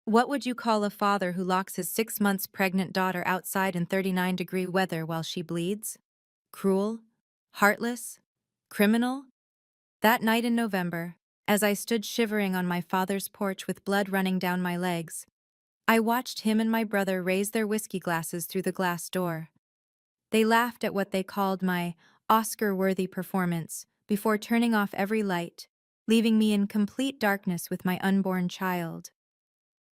What would you call a father who locks his 6 months pregnant daughter outside in 39-degree weather while she bleeds? Cruel? Heartless? Criminal? That night in November, as I stood shivering on my father's porch with blood running down my legs, I watched him and my brother raise their whiskey glasses through the glass door. They laughed at what they called my Oscar-worthy performance before turning off every light, leaving me in complete darkness with my unborn child.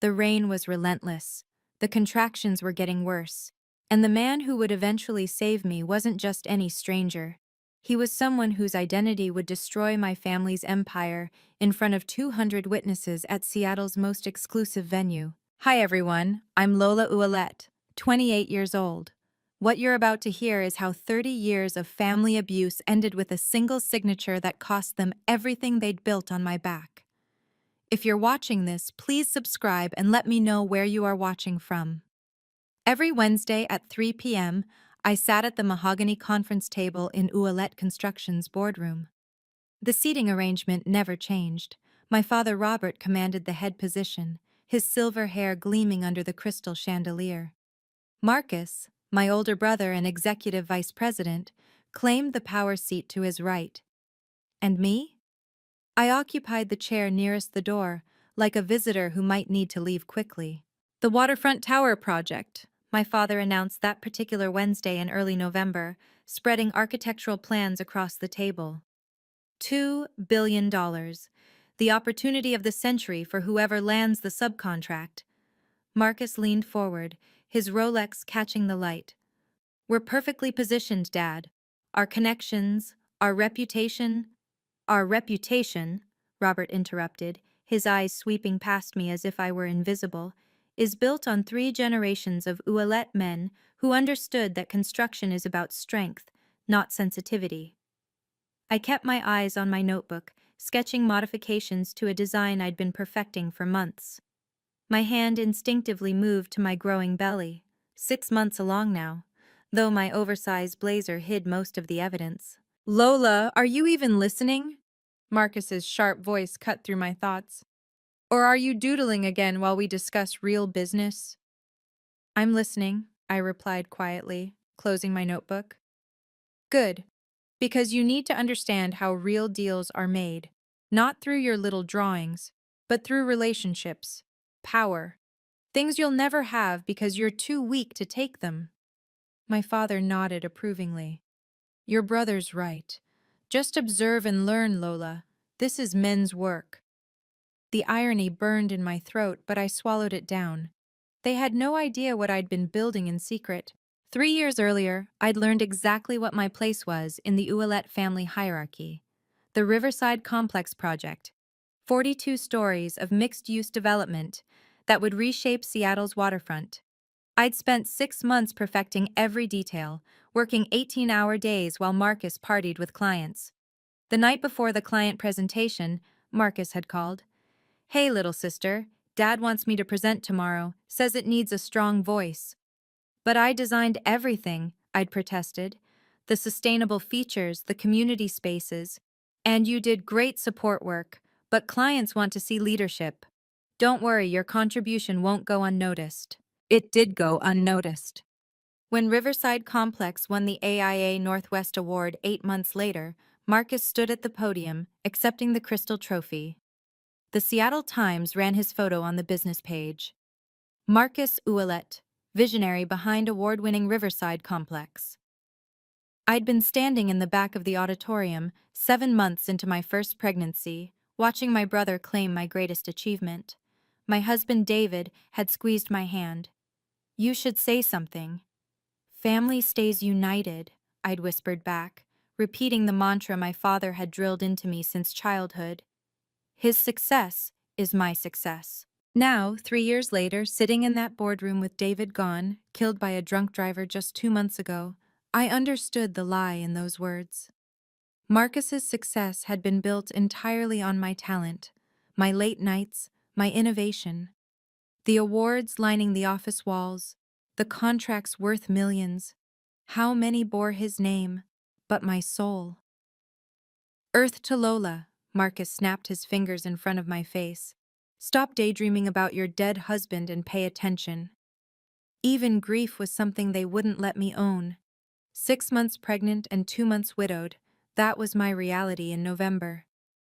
The rain was relentless, the contractions were getting worse, and the man who would eventually save me wasn't just any stranger. He was someone whose identity would destroy my family's empire in front of 200 witnesses at Seattle's most exclusive venue. Hi everyone, I'm Lola Ouellette, 28 years old. What you're about to hear is how 30 years of family abuse ended with a single signature that cost them everything they'd built on my back. If you're watching this, please subscribe and let me know where you are watching from. Every Wednesday at 3 p.m., I sat at the mahogany conference table in Ouellette Construction's boardroom. The seating arrangement never changed. My father Robert commanded the head position, his silver hair gleaming under the crystal chandelier. Marcus, my older brother and executive vice president, claimed the power seat to his right. And me? I occupied the chair nearest the door, like a visitor who might need to leave quickly. The Waterfront Tower project, my father announced that particular Wednesday in early November, spreading architectural plans across the table. $2 billion, the opportunity of the century for whoever lands the subcontract. Marcus leaned forward, his Rolex catching the light. We're perfectly positioned, Dad. Our connections, our reputation, Robert interrupted, his eyes sweeping past me as if I were invisible, is built on 3 generations of Ouellette men who understood that construction is about strength, not sensitivity. I kept my eyes on my notebook, sketching modifications to a design I'd been perfecting for months. My hand instinctively moved to my growing belly, 6 months along now, though my oversized blazer hid most of the evidence. Lola, are you even listening? Marcus's sharp voice cut through my thoughts. Or are you doodling again while we discuss real business? I'm listening, I replied quietly, closing my notebook. Good, because you need to understand how real deals are made, not through your little drawings, but through relationships, power, things you'll never have because you're too weak to take them. My father nodded approvingly. Your brother's right. Just observe and learn, Lola. This is men's work. The irony burned in my throat, but I swallowed it down. They had no idea what I'd been building in secret. 3 years earlier, I'd learned exactly what my place was in the Ouellette family hierarchy. The Riverside Complex project. 42 stories of mixed-use development that would reshape Seattle's waterfront. I'd spent 6 months perfecting every detail, working 18-hour days while Marcus partied with clients. The night before the client presentation, Marcus had called. Hey, little sister, Dad wants me to present tomorrow, says it needs a strong voice. But I designed everything, I'd protested. The sustainable features, the community spaces. And you did great support work, but clients want to see leadership. Don't worry, your contribution won't go unnoticed. It did go unnoticed. When Riverside Complex won the AIA Northwest Award 8 months later, Marcus stood at the podium, accepting the Crystal Trophy. The Seattle Times ran his photo on the business page. Marcus Ouellette, visionary behind award-winning Riverside Complex. I'd been standing in the back of the auditorium, 7 months into my first pregnancy, watching my brother claim my greatest achievement. My husband David had squeezed my hand. You should say something. Family stays united, I'd whispered back, repeating the mantra my father had drilled into me since childhood. His success is my success. Now, 3 years later, sitting in that boardroom with David gone, killed by a drunk driver just 2 months ago, I understood the lie in those words. Marcus's success had been built entirely on my talent, my late nights, my innovation. The awards lining the office walls, the contracts worth millions. How many bore his name, but my soul? Earth to Lola, Marcus snapped his fingers in front of my face. Stop daydreaming about your dead husband and pay attention. Even grief was something they wouldn't let me own. 6 months pregnant and 2 months widowed, that was my reality in November.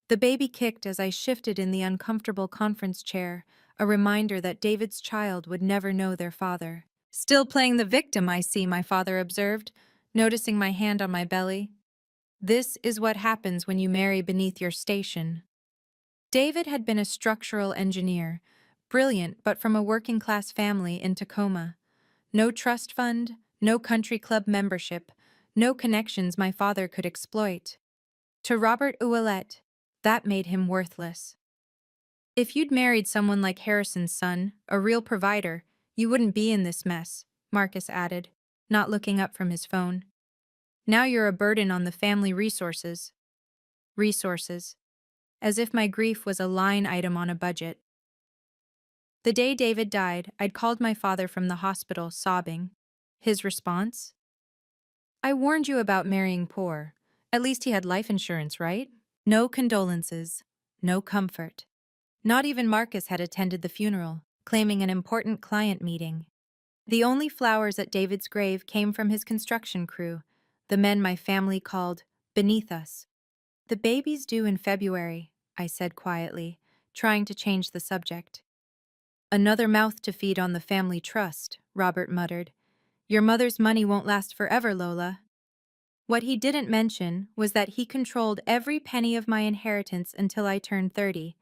The baby kicked as I shifted in the uncomfortable conference chair, a reminder that David's child would never know their father. Still playing the victim, I see, my father observed, noticing my hand on my belly. This is what happens when you marry beneath your station. David had been a structural engineer, brilliant but from a working-class family in Tacoma. No trust fund, no country club membership, no connections my father could exploit. To Robert Ouellette, that made him worthless. If you'd married someone like Harrison's son, a real provider, you wouldn't be in this mess, Marcus added, not looking up from his phone. Now you're a burden on the family resources. Resources. As if my grief was a line item on a budget. The day David died, I'd called my father from the hospital, sobbing. His response? I warned you about marrying poor. At least he had life insurance, right? No condolences. No comfort. Not even Marcus had attended the funeral, claiming an important client meeting. The only flowers at David's grave came from his construction crew, the men my family called beneath us. The baby's due in February, I said quietly, trying to change the subject. Another mouth to feed on the family trust, Robert muttered. Your mother's money won't last forever, Lola. What he didn't mention was that he controlled every penny of my inheritance until I turned 30.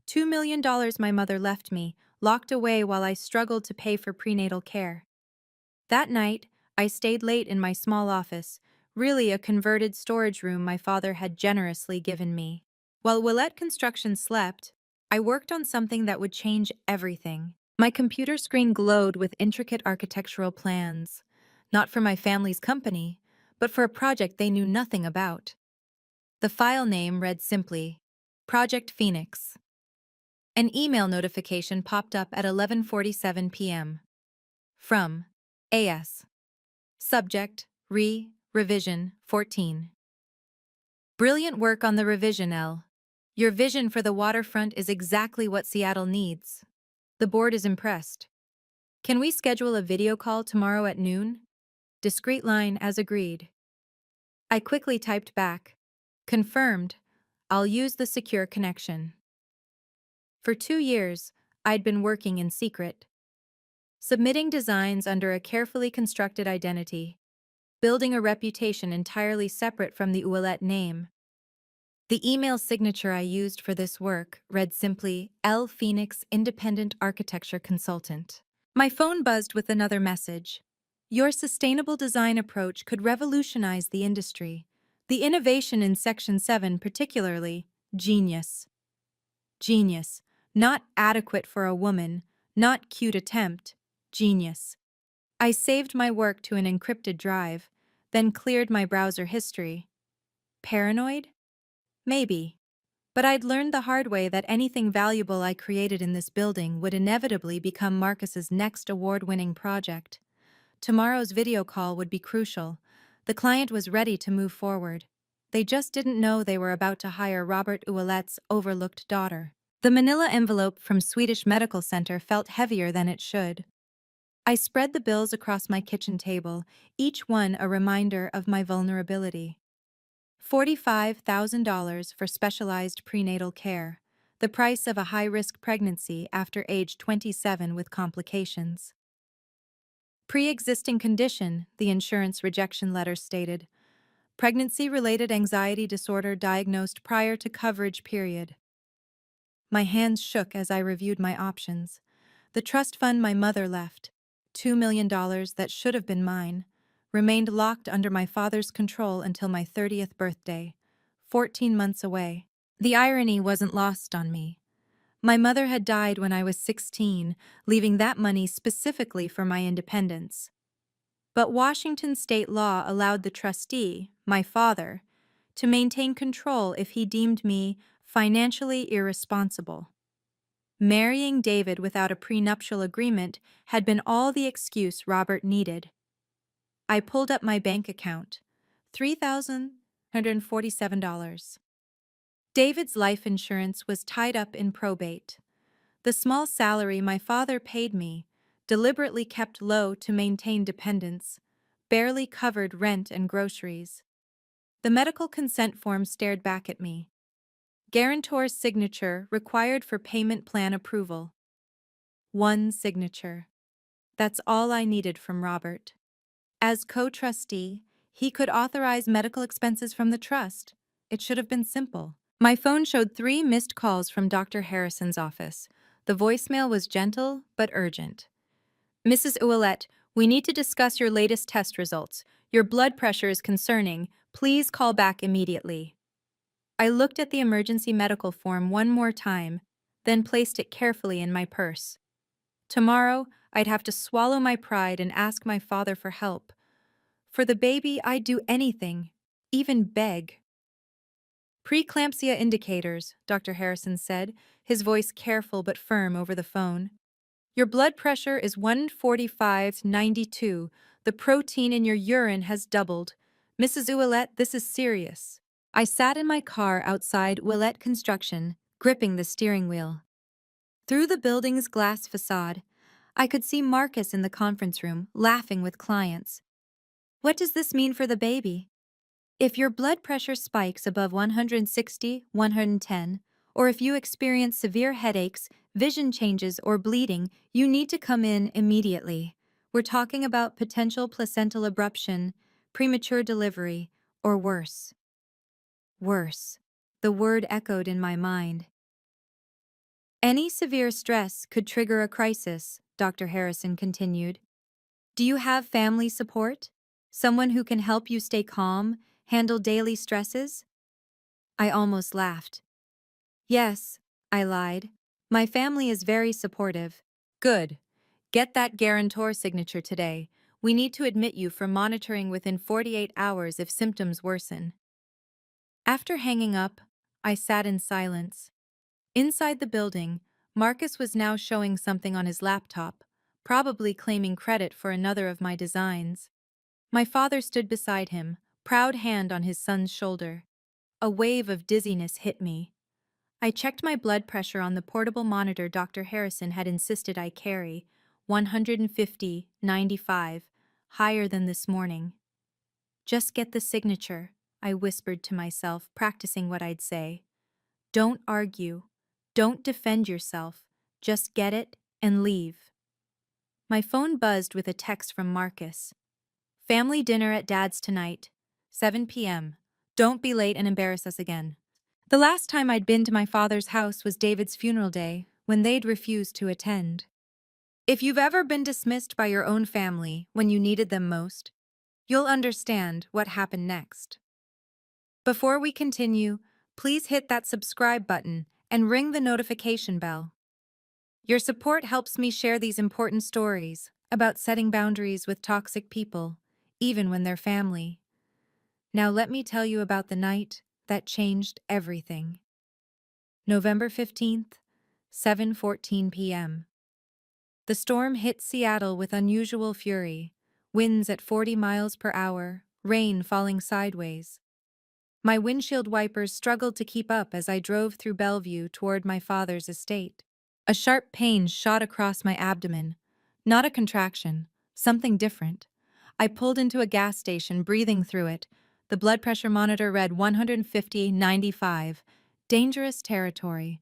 $2 million my mother left me, locked away while I struggled to pay for prenatal care. That night, I stayed late in my small office, really a converted storage room my father had generously given me. While Willette Construction slept, I worked on something that would change everything. My computer screen glowed with intricate architectural plans, not for my family's company, but for a project they knew nothing about. The file name read simply, Project Phoenix. An email notification popped up at 11:47 p.m. From A.S. Subject, Revision 14. Brilliant work on the revision, L. Your vision for the waterfront is exactly what Seattle needs. The board is impressed. Can we schedule a video call tomorrow at noon? Discreet line as agreed. I quickly typed back. Confirmed. I'll use the secure connection. For 2 years, I'd been working in secret. Submitting designs under a carefully constructed identity, building a reputation entirely separate from the Ouellette name. The email signature I used for this work read simply, L. Phoenix Independent Architecture Consultant. My phone buzzed with another message. Your sustainable design approach could revolutionize the industry. The innovation in Section 7 particularly, genius. Genius. Not adequate for a woman, not cute attempt, genius. I saved my work to an encrypted drive, then cleared my browser history. Paranoid? Maybe. But I'd learned the hard way that anything valuable I created in this building would inevitably become Marcus's next award-winning project. Tomorrow's video call would be crucial. The client was ready to move forward. They just didn't know they were about to hire Robert Ouellette's overlooked daughter. The manila envelope from Swedish Medical Center felt heavier than it should. I spread the bills across my kitchen table, each one a reminder of my vulnerability. $45,000 for specialized prenatal care, the price of a high-risk pregnancy after age 27 with complications. Pre-existing condition, the insurance rejection letter stated. Pregnancy-related anxiety disorder diagnosed prior to coverage period. My hands shook as I reviewed my options. The trust fund my mother left, $2 million that should have been mine, remained locked under my father's control until my 30th birthday, 14 months away. The irony wasn't lost on me. My mother had died when I was 16, leaving that money specifically for my independence. But Washington state law allowed the trustee, my father, to maintain control if he deemed me financially irresponsible. Marrying David without a prenuptial agreement had been all the excuse Robert needed. I pulled up my bank account, $3,147. David's life insurance was tied up in probate. The small salary my father paid me, deliberately kept low to maintain dependence, barely covered rent and groceries. The medical consent form stared back at me. Guarantor's signature required for payment plan approval. One signature. That's all I needed from Robert. As co-trustee, he could authorize medical expenses from the trust. It should have been simple. My phone showed 3 missed calls from Dr. Harrison's office. The voicemail was gentle but urgent. Mrs. Ouellette, we need to discuss your latest test results. Your blood pressure is concerning. Please call back immediately. I looked at the emergency medical form one more time, then placed it carefully in my purse. Tomorrow, I'd have to swallow my pride and ask my father for help. For the baby, I'd do anything, even beg. Preeclampsia indicators, Dr. Harrison said, his voice careful but firm over the phone. Your blood pressure is 145/92. The protein in your urine has doubled. Mrs. Ouellette, this is serious. I sat in my car outside Ouellette Construction, gripping the steering wheel. Through the building's glass facade, I could see Marcus in the conference room, laughing with clients. What does this mean for the baby? If your blood pressure spikes above 160/110, or if you experience severe headaches, vision changes, or bleeding, you need to come in immediately. We're talking about potential placental abruption, premature delivery, or worse. Worse. The word echoed in my mind. Any severe stress could trigger a crisis, Dr. Harrison continued. Do you have family support? Someone who can help you stay calm, handle daily stresses? I almost laughed. Yes, I lied. My family is very supportive. Good. Get that guarantor signature today. We need to admit you for monitoring within 48 hours if symptoms worsen. After hanging up, I sat in silence. Inside the building, Marcus was now showing something on his laptop, probably claiming credit for another of my designs. My father stood beside him, proud hand on his son's shoulder. A wave of dizziness hit me. I checked my blood pressure on the portable monitor Dr. Harrison had insisted I carry, 150/95, higher than this morning. Just get the signature, I whispered to myself, practicing what I'd say. Don't argue. Don't defend yourself. Just get it and leave. My phone buzzed with a text from Marcus. Family dinner at Dad's tonight, 7 p.m. Don't be late and embarrass us again. The last time I'd been to my father's house was David's funeral day, when they'd refused to attend. If you've ever been dismissed by your own family when you needed them most, you'll understand what happened next. Before we continue, please hit that subscribe button and ring the notification bell. Your support helps me share these important stories about setting boundaries with toxic people, even when they're family. Now let me tell you about the night that changed everything. November 15th, 7:14 p.m. The storm hit Seattle with unusual fury, winds at 40 miles per hour, rain falling sideways. My windshield wipers struggled to keep up as I drove through Bellevue toward my father's estate. A sharp pain shot across my abdomen. Not a contraction, something different. I pulled into a gas station, breathing through it. The blood pressure monitor read 150/95. Dangerous territory.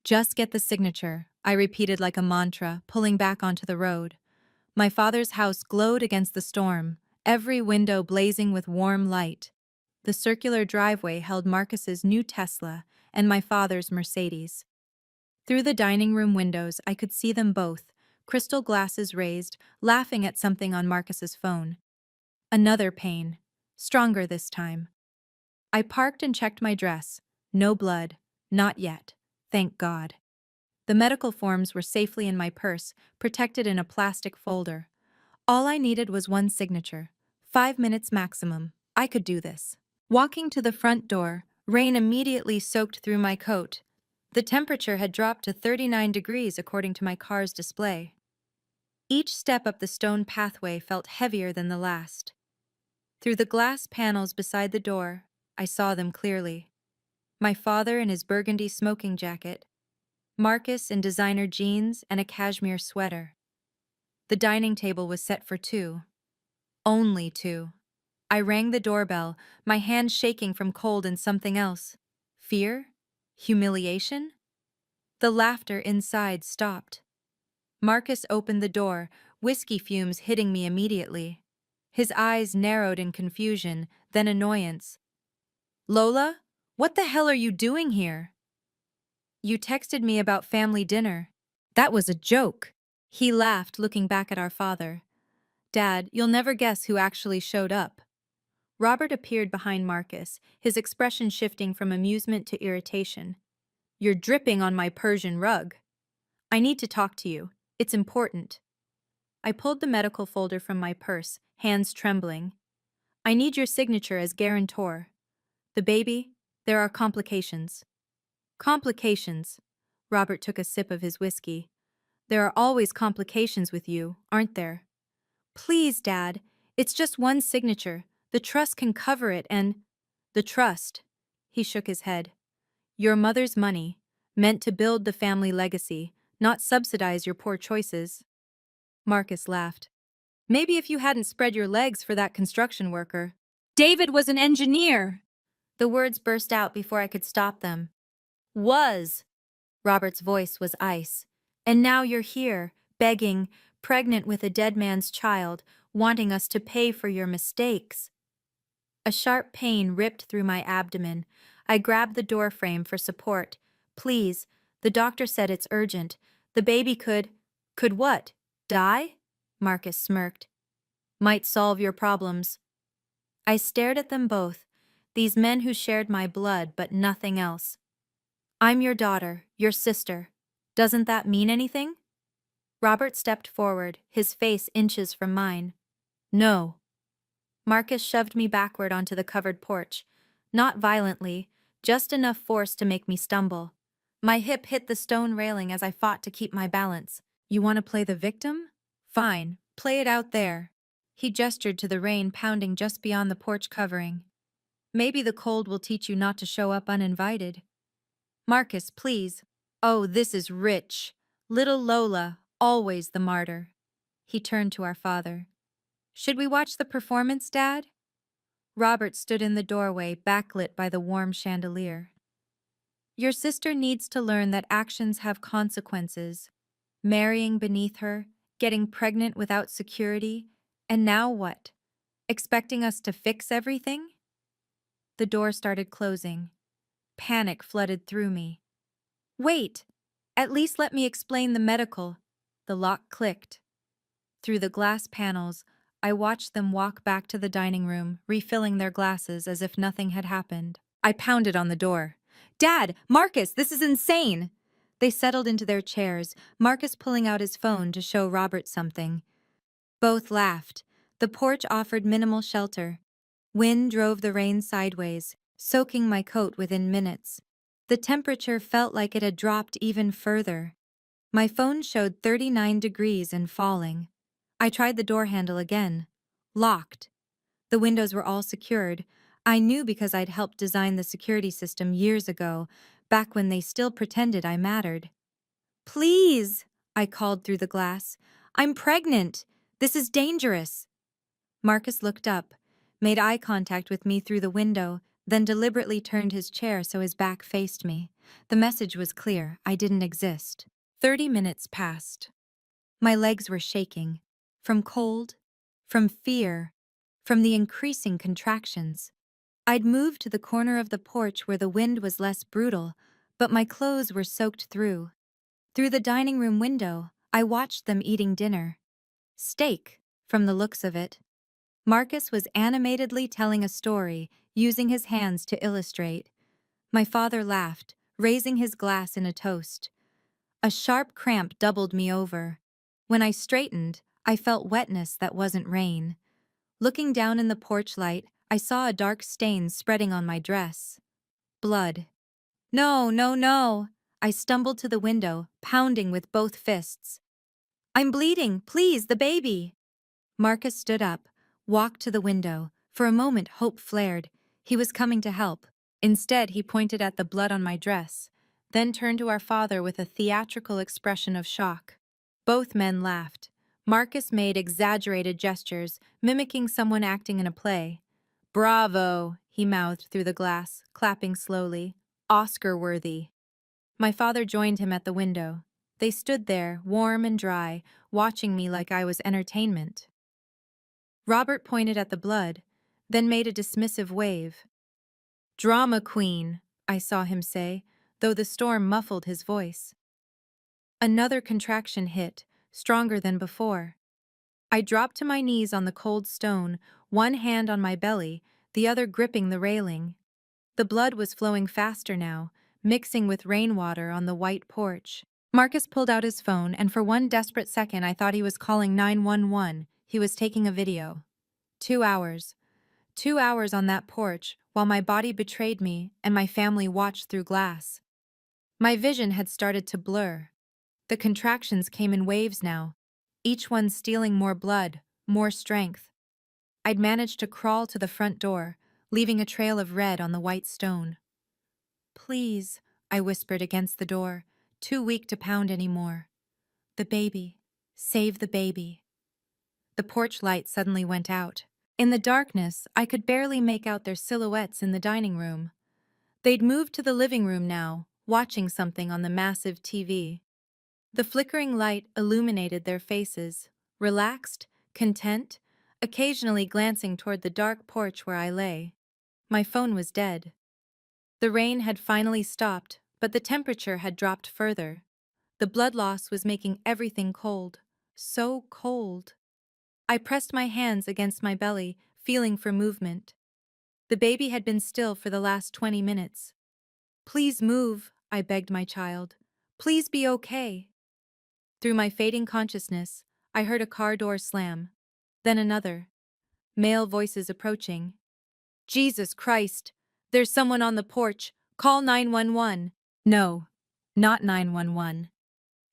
Just get the signature, I repeated like a mantra, pulling back onto the road. My father's house glowed against the storm, every window blazing with warm light. The circular driveway held Marcus's new Tesla and my father's Mercedes. Through the dining room windows, I could see them both, crystal glasses raised, laughing at something on Marcus's phone. Another pain, stronger this time. I parked and checked my dress. No blood. Not yet. Thank God. The medical forms were safely in my purse, protected in a plastic folder. All I needed was one signature. 5 minutes maximum. I could do this. Walking to the front door, rain immediately soaked through my coat. The temperature had dropped to 39 degrees according to my car's display. Each step up the stone pathway felt heavier than the last. Through the glass panels beside the door, I saw them clearly. My father in his burgundy smoking jacket, Marcus in designer jeans and a cashmere sweater. The dining table was set for two. Only two. I rang the doorbell, my hand shaking from cold and something else. Fear? Humiliation? The laughter inside stopped. Marcus opened the door, whiskey fumes hitting me immediately. His eyes narrowed in confusion, then annoyance. Lola, what the hell are you doing here? You texted me about family dinner. That was a joke. He laughed, looking back at our father. Dad, you'll never guess who actually showed up. Robert appeared behind Marcus, his expression shifting from amusement to irritation. You're dripping on my Persian rug. I need to talk to you. It's important. I pulled the medical folder from my purse, hands trembling. I need your signature as guarantor. The baby, there are complications. Complications. Robert took a sip of his whiskey. There are always complications with you, aren't there? Please, Dad. It's just one signature. The trust can cover it and… The trust. He shook his head. Your mother's money, meant to build the family legacy, not subsidize your poor choices. Marcus laughed. Maybe if you hadn't spread your legs for that construction worker. David was an engineer. The words burst out before I could stop them. Was. Robert's voice was ice. And now you're here, begging, pregnant with a dead man's child, wanting us to pay for your mistakes. A sharp pain ripped through my abdomen. I grabbed the door frame for support. Please, the doctor said it's urgent. The baby could… Could what? Die? Marcus smirked. Might solve your problems. I stared at them both, these men who shared my blood but nothing else. I'm your daughter, your sister. Doesn't that mean anything? Robert stepped forward, his face inches from mine. No. Marcus shoved me backward onto the covered porch. Not violently, just enough force to make me stumble. My hip hit the stone railing as I fought to keep my balance. You want to play the victim? Fine, play it out there. He gestured to the rain pounding just beyond the porch covering. Maybe the cold will teach you not to show up uninvited. Marcus, please. Oh, this is rich. Little Lola, always the martyr. He turned to our father. Should we watch the performance, Dad? Robert stood in the doorway, backlit by the warm chandelier. Your sister needs to learn that actions have consequences. Marrying beneath her, getting pregnant without security, and now what? Expecting us to fix everything? The door started closing. Panic flooded through me. Wait! At least let me explain the medical. The lock clicked. Through the glass panels, I watched them walk back to the dining room, refilling their glasses as if nothing had happened. I pounded on the door. Dad! Marcus! This is insane! They settled into their chairs, Marcus pulling out his phone to show Robert something. Both laughed. The porch offered minimal shelter. Wind drove the rain sideways, soaking my coat within minutes. The temperature felt like it had dropped even further. My phone showed 39 degrees and falling. I tried the door handle again. Locked. The windows were all secured. I knew because I'd helped design the security system years ago, back when they still pretended I mattered. Please, I called through the glass. I'm pregnant. This is dangerous. Marcus looked up, made eye contact with me through the window, then deliberately turned his chair so his back faced me. The message was clear. I didn't exist. 30 minutes passed. My legs were shaking. From cold, from fear, from the increasing contractions. I'd moved to the corner of the porch where the wind was less brutal, but my clothes were soaked through. Through the dining room window, I watched them eating dinner. Steak, from the looks of it. Marcus was animatedly telling a story, using his hands to illustrate. My father laughed, raising his glass in a toast. A sharp cramp doubled me over. When I straightened, I felt wetness that wasn't rain. Looking down in the porch light, I saw a dark stain spreading on my dress. Blood. No, no, no! I stumbled to the window, pounding with both fists. I'm bleeding, please, the baby! Marcus stood up, walked to the window. For a moment, hope flared. He was coming to help. Instead, he pointed at the blood on my dress. then turned to our father with a theatrical expression of shock. Both men laughed. Marcus made exaggerated gestures, mimicking someone acting in a play. "Bravo," he mouthed through the glass, clapping slowly. "Oscar-worthy." My father joined him at the window. They stood there, warm and dry, watching me like I was entertainment. Robert pointed at the blood, then made a dismissive wave. "Drama queen," I saw him say, though the storm muffled his voice. Another contraction hit, stronger than before. I dropped to my knees on the cold stone, one hand on my belly, the other gripping the railing. The blood was flowing faster now, mixing with rainwater on the white porch. Marcus pulled out his phone, and for one desperate second I thought he was calling 911. He was taking a video. 2 hours. 2 hours on that porch, while my body betrayed me and my family watched through glass. My vision had started to blur. The contractions came in waves now, each one stealing more blood, more strength. I'd managed to crawl to the front door, leaving a trail of red on the white stone. "Please," I whispered against the door, too weak to pound anymore. "The baby. Save the baby." The porch light suddenly went out. In the darkness, I could barely make out their silhouettes in the dining room. They'd moved to the living room now, watching something on the massive TV. The flickering light illuminated their faces, relaxed, content, occasionally glancing toward the dark porch where I lay. My phone was dead. The rain had finally stopped, but the temperature had dropped further. The blood loss was making everything cold. So cold. I pressed my hands against my belly, feeling for movement. The baby had been still for the last 20 minutes. "Please move," I begged my child. "Please be okay." Through my fading consciousness, I heard a car door slam. Then another. Male voices approaching. "Jesus Christ! There's someone on the porch! Call 911! No, not 911.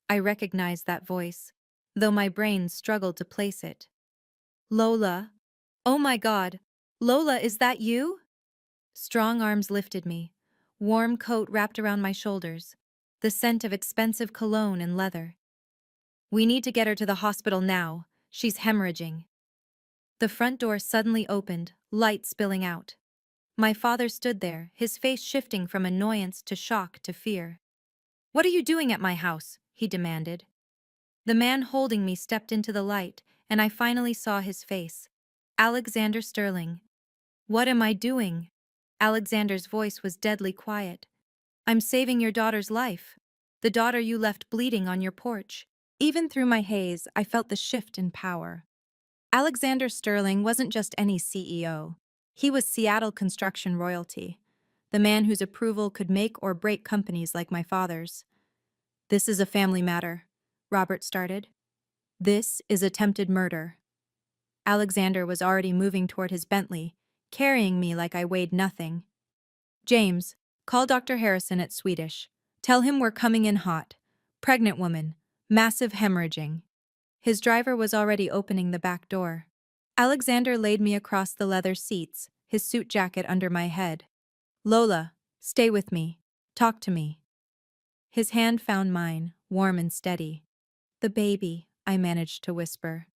I recognized that voice, though my brain struggled to place it. "Lola? Oh my God! Lola, is that you?" Strong arms lifted me. Warm coat wrapped around my shoulders. The scent of expensive cologne and leather. "We need to get her to the hospital now. She's hemorrhaging." The front door suddenly opened, light spilling out. My father stood there, his face shifting from annoyance to shock to fear. "What are you doing at my house?" he demanded. The man holding me stepped into the light, and I finally saw his face. Alexander Sterling. "What am I doing?" Alexander's voice was deadly quiet. "I'm saving your daughter's life. The daughter you left bleeding on your porch." Even through my haze, I felt the shift in power. Alexander Sterling wasn't just any CEO. He was Seattle construction royalty, the man whose approval could make or break companies like my father's. "This is a family matter," Robert started. "This is attempted murder." Alexander was already moving toward his Bentley, carrying me like I weighed nothing. "James, call Dr. Harrison at Swedish. Tell him we're coming in hot. Pregnant woman. Massive hemorrhaging." His driver was already opening the back door. Alexander laid me across the leather seats, his suit jacket under my head. "Lola, stay with me. Talk to me." His hand found mine, warm and steady. "The baby," I managed to whisper.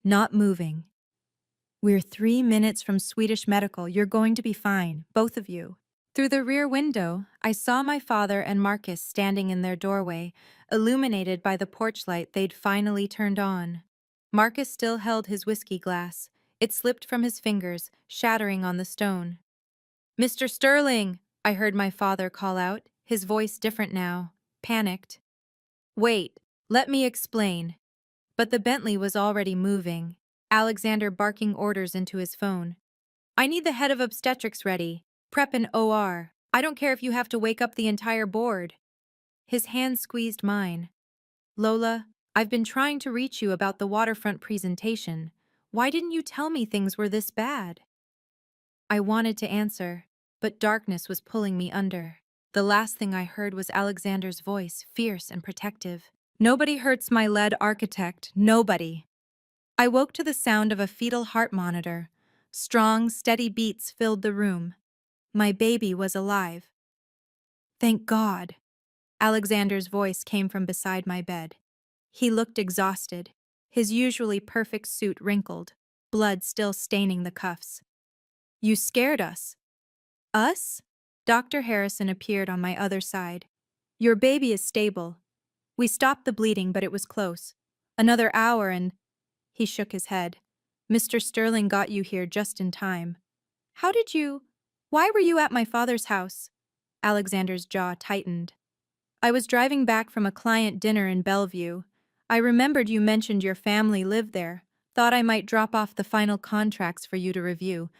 "Not moving." "We're 3 minutes from Swedish Medical. You're going to be fine, both of you." Through the rear window, I saw my father and Marcus standing in their doorway, illuminated by the porch light they'd finally turned on. Marcus still held his whiskey glass. It slipped from his fingers, shattering on the stone. "Mr. Sterling!" I heard my father call out, his voice different now, panicked. "Wait, let me explain." But the Bentley was already moving, Alexander barking orders into his phone. "I need the head of obstetrics ready. Prep an OR. I don't care if you have to wake up the entire board." His hand squeezed mine. "Lola, I've been trying to reach you about the waterfront presentation. Why didn't you tell me things were this bad?" I wanted to answer, but darkness was pulling me under. The last thing I heard was Alexander's voice, fierce and protective. "Nobody hurts my lead architect, nobody." I woke to the sound of a fetal heart monitor. Strong, steady beats filled the room. My baby was alive. Thank God. Alexander's voice came from beside my bed. He looked exhausted, his usually perfect suit wrinkled, blood still staining the cuffs. You scared us. Us? Dr. Harrison appeared on my other side. Your baby is stable. We stopped the bleeding, but it was close. Another hour and… He shook his head. Mr. Sterling got you here just in time. How did you… Why were you at my father's house? Alexander's jaw tightened. I was driving back from a client dinner in Bellevue. I remembered you mentioned your family lived there. Thought I might drop off the final contracts for you to review.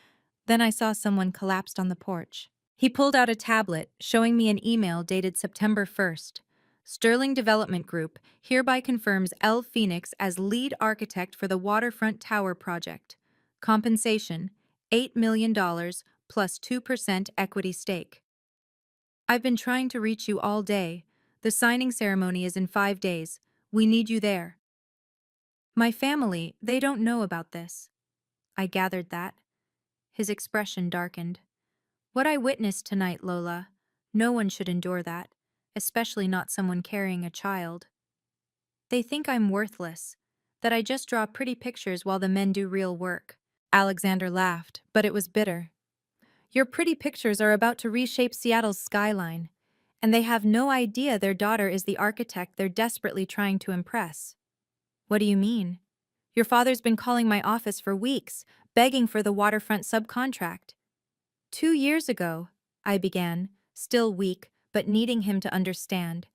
Then I saw someone collapsed on the porch. He pulled out a tablet, showing me an email dated September 1st. Sterling Development Group hereby confirms L. Phoenix as lead architect for the Waterfront Tower project. Compensation, $8 million plus 2% equity stake. I've been trying to reach you all day. The signing ceremony is in 5 days. We need you there. My family, they don't know about this. I gathered that. His expression darkened. What I witnessed tonight, Lola, no one should endure that, especially not someone carrying a child. They think I'm worthless, that I just draw pretty pictures while the men do real work. Alexander laughed, but it was bitter. Your pretty pictures are about to reshape Seattle's skyline, and they have no idea their daughter is the architect they're desperately trying to impress. What do you mean? Your father's been calling my office for weeks, begging for the waterfront subcontract. 2 years ago, I began, still weak, but needing him to understand.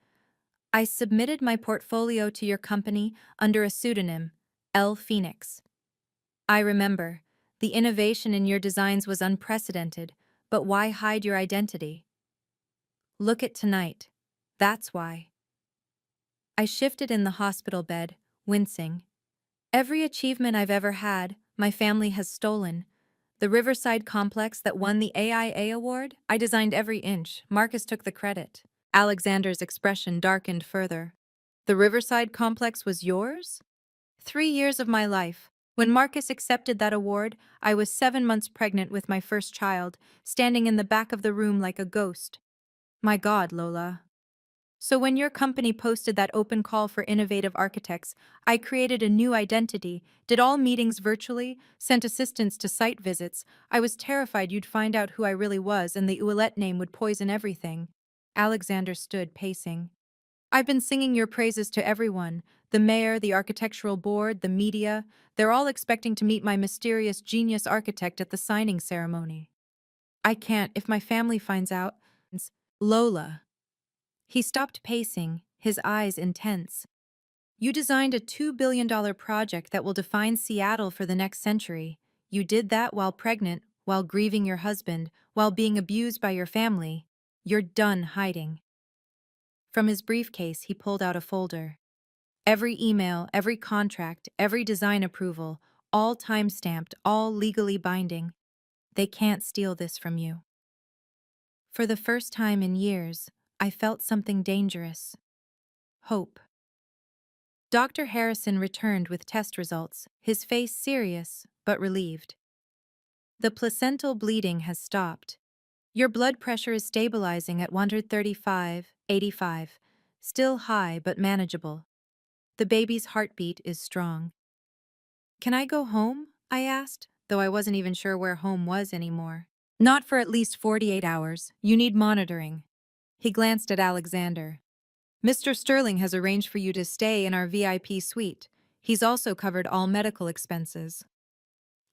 I submitted my portfolio to your company under a pseudonym, L. Phoenix. I remember, the innovation in your designs was unprecedented, but why hide your identity? Look at tonight. That's why. I shifted in the hospital bed, wincing. Every achievement I've ever had, my family has stolen. The Riverside complex that won the AIA award, I designed every inch. Marcus took the credit. Alexander's expression darkened further. The Riverside complex was yours? 3 years of my life. When Marcus accepted that award, I was 7 months pregnant with my first child, standing in the back of the room like a ghost. My God, Lola. So when your company posted that open call for innovative architects, I created a new identity, did all meetings virtually, sent assistants to site visits. I was terrified you'd find out who I really was and the Ouellette name would poison everything. Alexander stood pacing. I've been singing your praises to everyone, the mayor, the architectural board, the media. They're all expecting to meet my mysterious genius architect at the signing ceremony. I can't if my family finds out. Lola. He stopped pacing, his eyes intense. You designed a $2 billion project that will define Seattle for the next century. You did that while pregnant, while grieving your husband, while being abused by your family. You're done hiding. From his briefcase, he pulled out a folder. Every email, every contract, every design approval, all time-stamped, all legally binding. They can't steal this from you. For the first time in years, I felt something dangerous. Hope. Dr. Harrison returned with test results, his face serious, but relieved. The placental bleeding has stopped. Your blood pressure is stabilizing at 135/85, still high but manageable. The baby's heartbeat is strong. Can I go home? I asked, though I wasn't even sure where home was anymore. Not for at least 48 hours. You need monitoring. He glanced at Alexander. Mr. Sterling has arranged for you to stay in our VIP suite. He's also covered all medical expenses.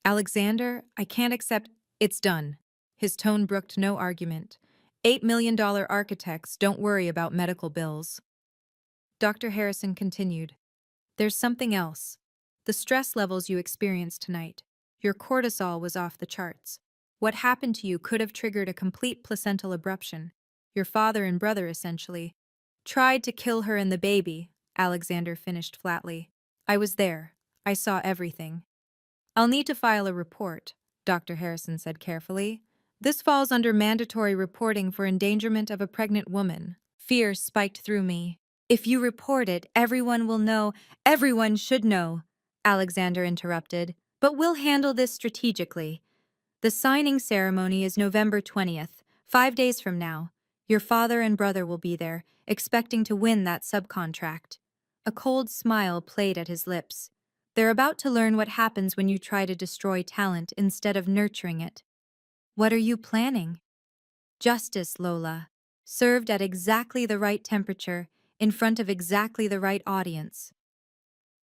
Alexander, I can't accept… It's done. His tone brooked no argument. $8 million architects don't worry about medical bills. Dr. Harrison continued. There's something else. The stress levels you experienced tonight. Your cortisol was off the charts. What happened to you could have triggered a complete placental abruption. Your father and brother, essentially, tried to kill her and the baby, Alexander finished flatly. I was there. I saw everything. I'll need to file a report, Dr. Harrison said carefully. This falls under mandatory reporting for endangerment of a pregnant woman. Fear spiked through me. If you report it, everyone will know. Everyone should know, Alexander interrupted. But we'll handle this strategically. The signing ceremony is November 20th, 5 days from now. Your father and brother will be there, expecting to win that subcontract. A cold smile played at his lips. They're about to learn what happens when you try to destroy talent instead of nurturing it. What are you planning? Justice, Lola. Served at exactly the right temperature, in front of exactly the right audience.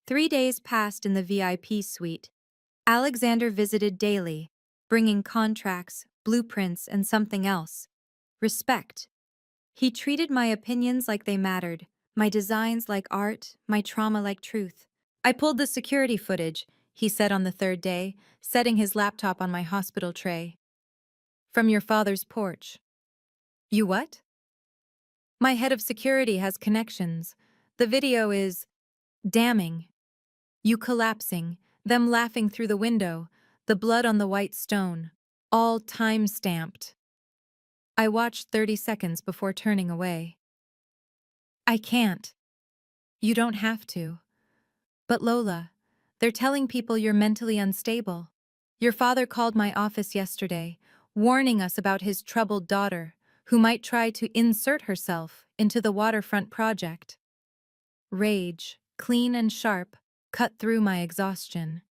3 days passed in the VIP suite. Alexander visited daily, bringing contracts, blueprints, and something else. Respect. He treated my opinions like they mattered, my designs like art, my trauma like truth. I pulled the security footage, he said on the third day, setting his laptop on my hospital tray. From your father's porch. You what? My head of security has connections. The video is damning. You collapsing, them laughing through the window, the blood on the white stone, all time-stamped. I watched 30 seconds before turning away. I can't. You don't have to. But Lola, they're telling people you're mentally unstable. Your father called my office yesterday, warning us about his troubled daughter, who might try to insert herself into the waterfront project. Rage, clean and sharp, cut through my exhaustion.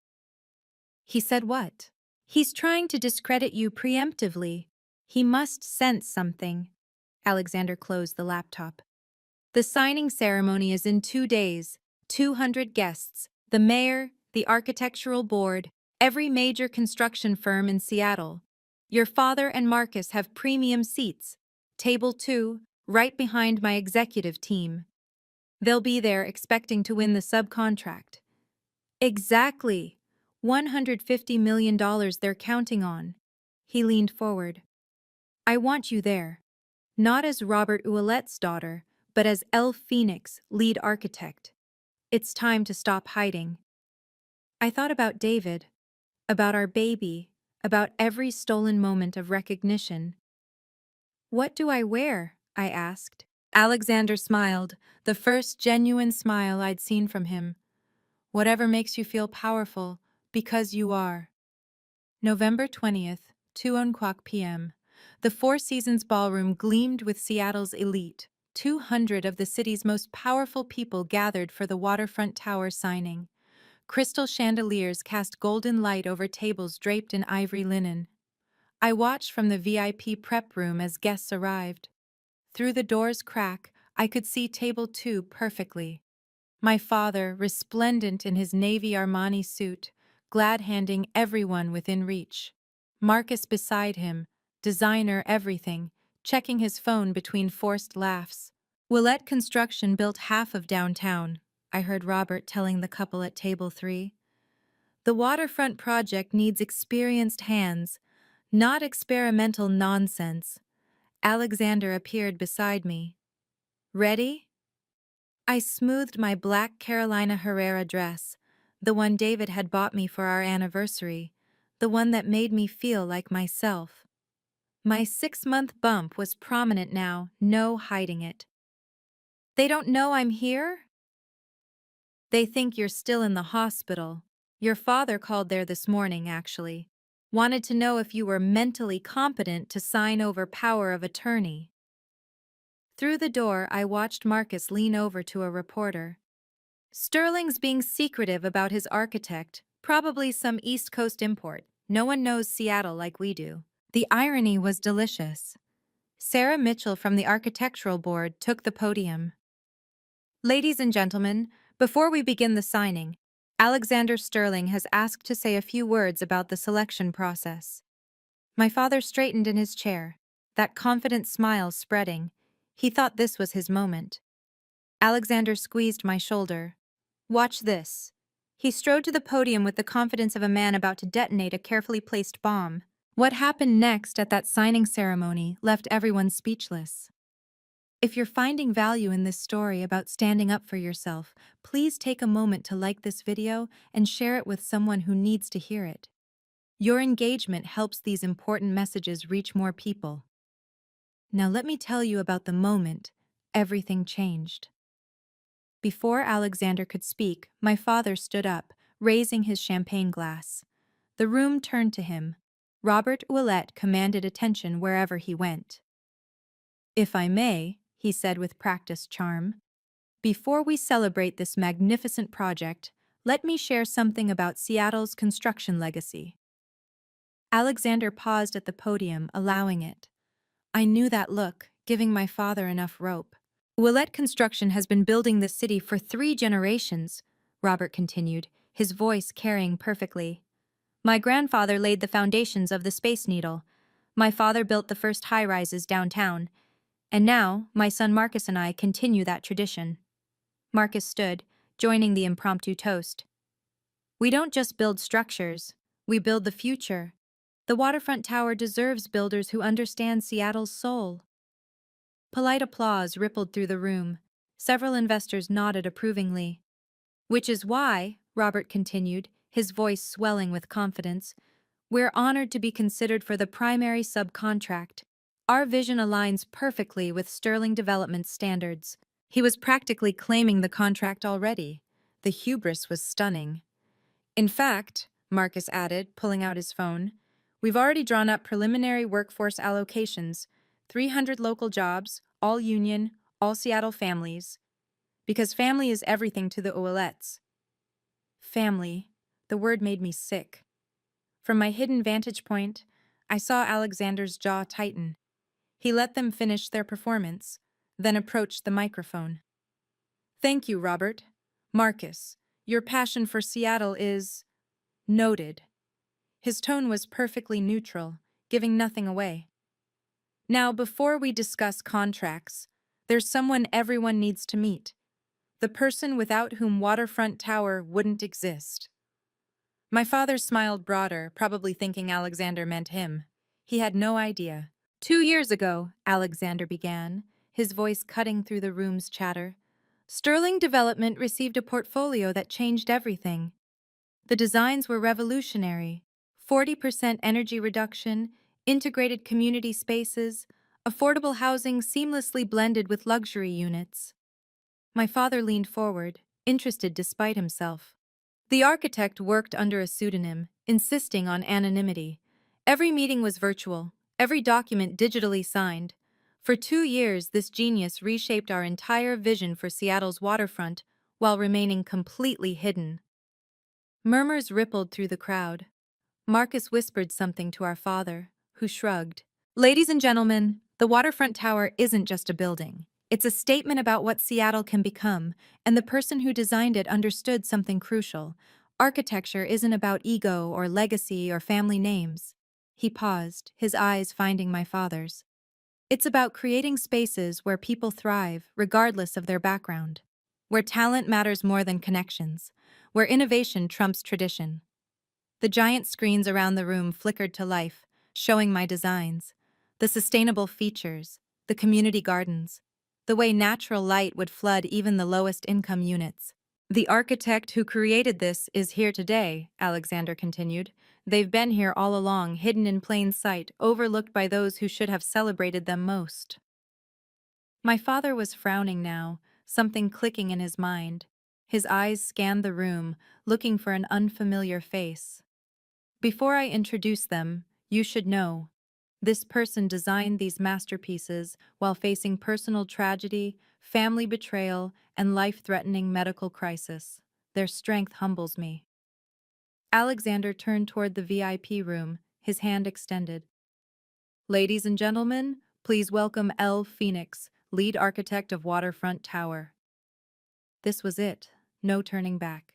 He said what? He's trying to discredit you preemptively. He must sense something. Alexander closed the laptop. The signing ceremony is in 2 days, 200 guests, the mayor, the architectural board, every major construction firm in Seattle. Your father and Marcus have premium seats, table 2, right behind my executive team. They'll be there expecting to win the subcontract. Exactly. $150 million they're counting on. He leaned forward. I want you there. Not as Robert Ouellette's daughter, but as Elle Phoenix, lead architect. It's time to stop hiding. I thought about David, about our baby, about every stolen moment of recognition. What do I wear? I asked. Alexander smiled, the first genuine smile I'd seen from him. Whatever makes you feel powerful, because you are. November 20th, 2:00 p.m. The Four Seasons Ballroom gleamed with Seattle's elite. 200 of the city's most powerful people gathered for the waterfront tower signing. Crystal chandeliers cast golden light over tables draped in ivory linen. I watched from the VIP prep room as guests arrived. Through the door's crack, I could see table 2 perfectly. My father, resplendent in his navy Armani suit, glad-handing everyone within reach. Marcus beside him, designer everything, checking his phone between forced laughs. Ouellette Construction built half of downtown, I heard Robert telling the couple at table 3. The waterfront project needs experienced hands, not experimental nonsense. Alexander appeared beside me. Ready? I smoothed my black Carolina Herrera dress, the one David had bought me for our anniversary, the one that made me feel like myself. My 6-month bump was prominent now, no hiding it. They don't know I'm here? They think you're still in the hospital. Your father called there this morning, actually. Wanted to know if you were mentally competent to sign over power of attorney. Through the door, I watched Marcus lean over to a reporter. Sterling's being secretive about his architect, probably some East Coast import. No one knows Seattle like we do. The irony was delicious. Sarah Mitchell from the architectural board took the podium. Ladies and gentlemen, before we begin the signing, Alexander Sterling has asked to say a few words about the selection process. My father straightened in his chair, that confident smile spreading. He thought this was his moment. Alexander squeezed my shoulder. Watch this. He strode to the podium with the confidence of a man about to detonate a carefully placed bomb. What happened next at that signing ceremony left everyone speechless. If you're finding value in this story about standing up for yourself, please take a moment to like this video and share it with someone who needs to hear it. Your engagement helps these important messages reach more people. Now let me tell you about the moment everything changed. Before Alexander could speak, my father stood up, raising his champagne glass. The room turned to him. Robert Ouellette commanded attention wherever he went. If I may, he said with practiced charm, before we celebrate this magnificent project, let me share something about Seattle's construction legacy. Alexander paused at the podium, allowing it. I knew that look, giving my father enough rope. Willett Construction has been building this city for 3 generations, Robert continued, his voice carrying perfectly. My grandfather laid the foundations of the Space Needle. My father built the first high-rises downtown. And now, my son Marcus and I continue that tradition. Marcus stood, joining the impromptu toast. We don't just build structures, we build the future. The waterfront tower deserves builders who understand Seattle's soul. Polite applause rippled through the room. Several investors nodded approvingly. Which is why, Robert continued, his voice swelling with confidence, we're honored to be considered for the primary subcontract. Our vision aligns perfectly with Sterling Development's standards. He was practically claiming the contract already. The hubris was stunning. In fact, Marcus added, pulling out his phone, we've already drawn up preliminary workforce allocations, 300 local jobs, all union, all Seattle families. Because family is everything to the Ouellets. Family, the word made me sick. From my hidden vantage point, I saw Alexander's jaw tighten. He let them finish their performance, then approached the microphone. Thank you, Robert. Marcus, your passion for Seattle is noted. His tone was perfectly neutral, giving nothing away. Now, before we discuss contracts, there's someone everyone needs to meet. The person without whom Waterfront Tower wouldn't exist. My father smiled broader, probably thinking Alexander meant him. He had no idea. 2 years ago, Alexander began, his voice cutting through the room's chatter, Sterling Development received a portfolio that changed everything. The designs were revolutionary. 40% energy reduction, integrated community spaces, affordable housing seamlessly blended with luxury units. My father leaned forward, interested despite himself. The architect worked under a pseudonym, insisting on anonymity. Every meeting was virtual, every document digitally signed. For 2 years, this genius reshaped our entire vision for Seattle's waterfront while remaining completely hidden. Murmurs rippled through the crowd. Marcus whispered something to our father, who shrugged. Ladies and gentlemen, the waterfront tower isn't just a building. It's a statement about what Seattle can become, and the person who designed it understood something crucial. Architecture isn't about ego or legacy or family names. He paused, his eyes finding my father's. It's about creating spaces where people thrive, regardless of their background. Where talent matters more than connections. Where innovation trumps tradition. The giant screens around the room flickered to life, showing my designs. The sustainable features, the community gardens, the way natural light would flood even the lowest income units. The architect who created this is here today, Alexander continued. They've been here all along, hidden in plain sight, overlooked by those who should have celebrated them most. My father was frowning now, something clicking in his mind. His eyes scanned the room, looking for an unfamiliar face. Before I introduce them, you should know. This person designed these masterpieces while facing personal tragedy, family betrayal, and life-threatening medical crisis. Their strength humbles me. Alexander turned toward the VIP room, his hand extended. Ladies and gentlemen, please welcome L. Phoenix, lead architect of Waterfront Tower. This was it, no turning back.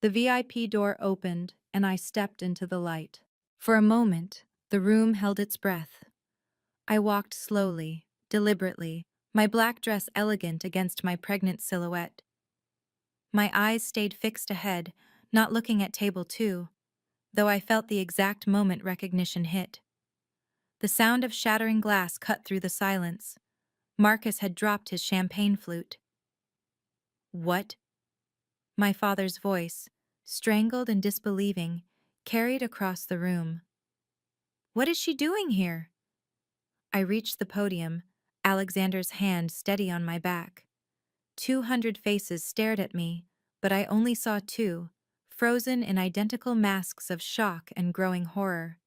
The VIP door opened, and I stepped into the light. For a moment, the room held its breath. I walked slowly, deliberately, my black dress elegant against my pregnant silhouette. My eyes stayed fixed ahead, not looking at table 2, though I felt the exact moment recognition hit. The sound of shattering glass cut through the silence. Marcus had dropped his champagne flute. What? My father's voice, strangled and disbelieving, carried across the room. What is she doing here? I reached the podium, Alexander's hand steady on my back. 200 faces stared at me, but I only saw 2, frozen in identical masks of shock and growing horror.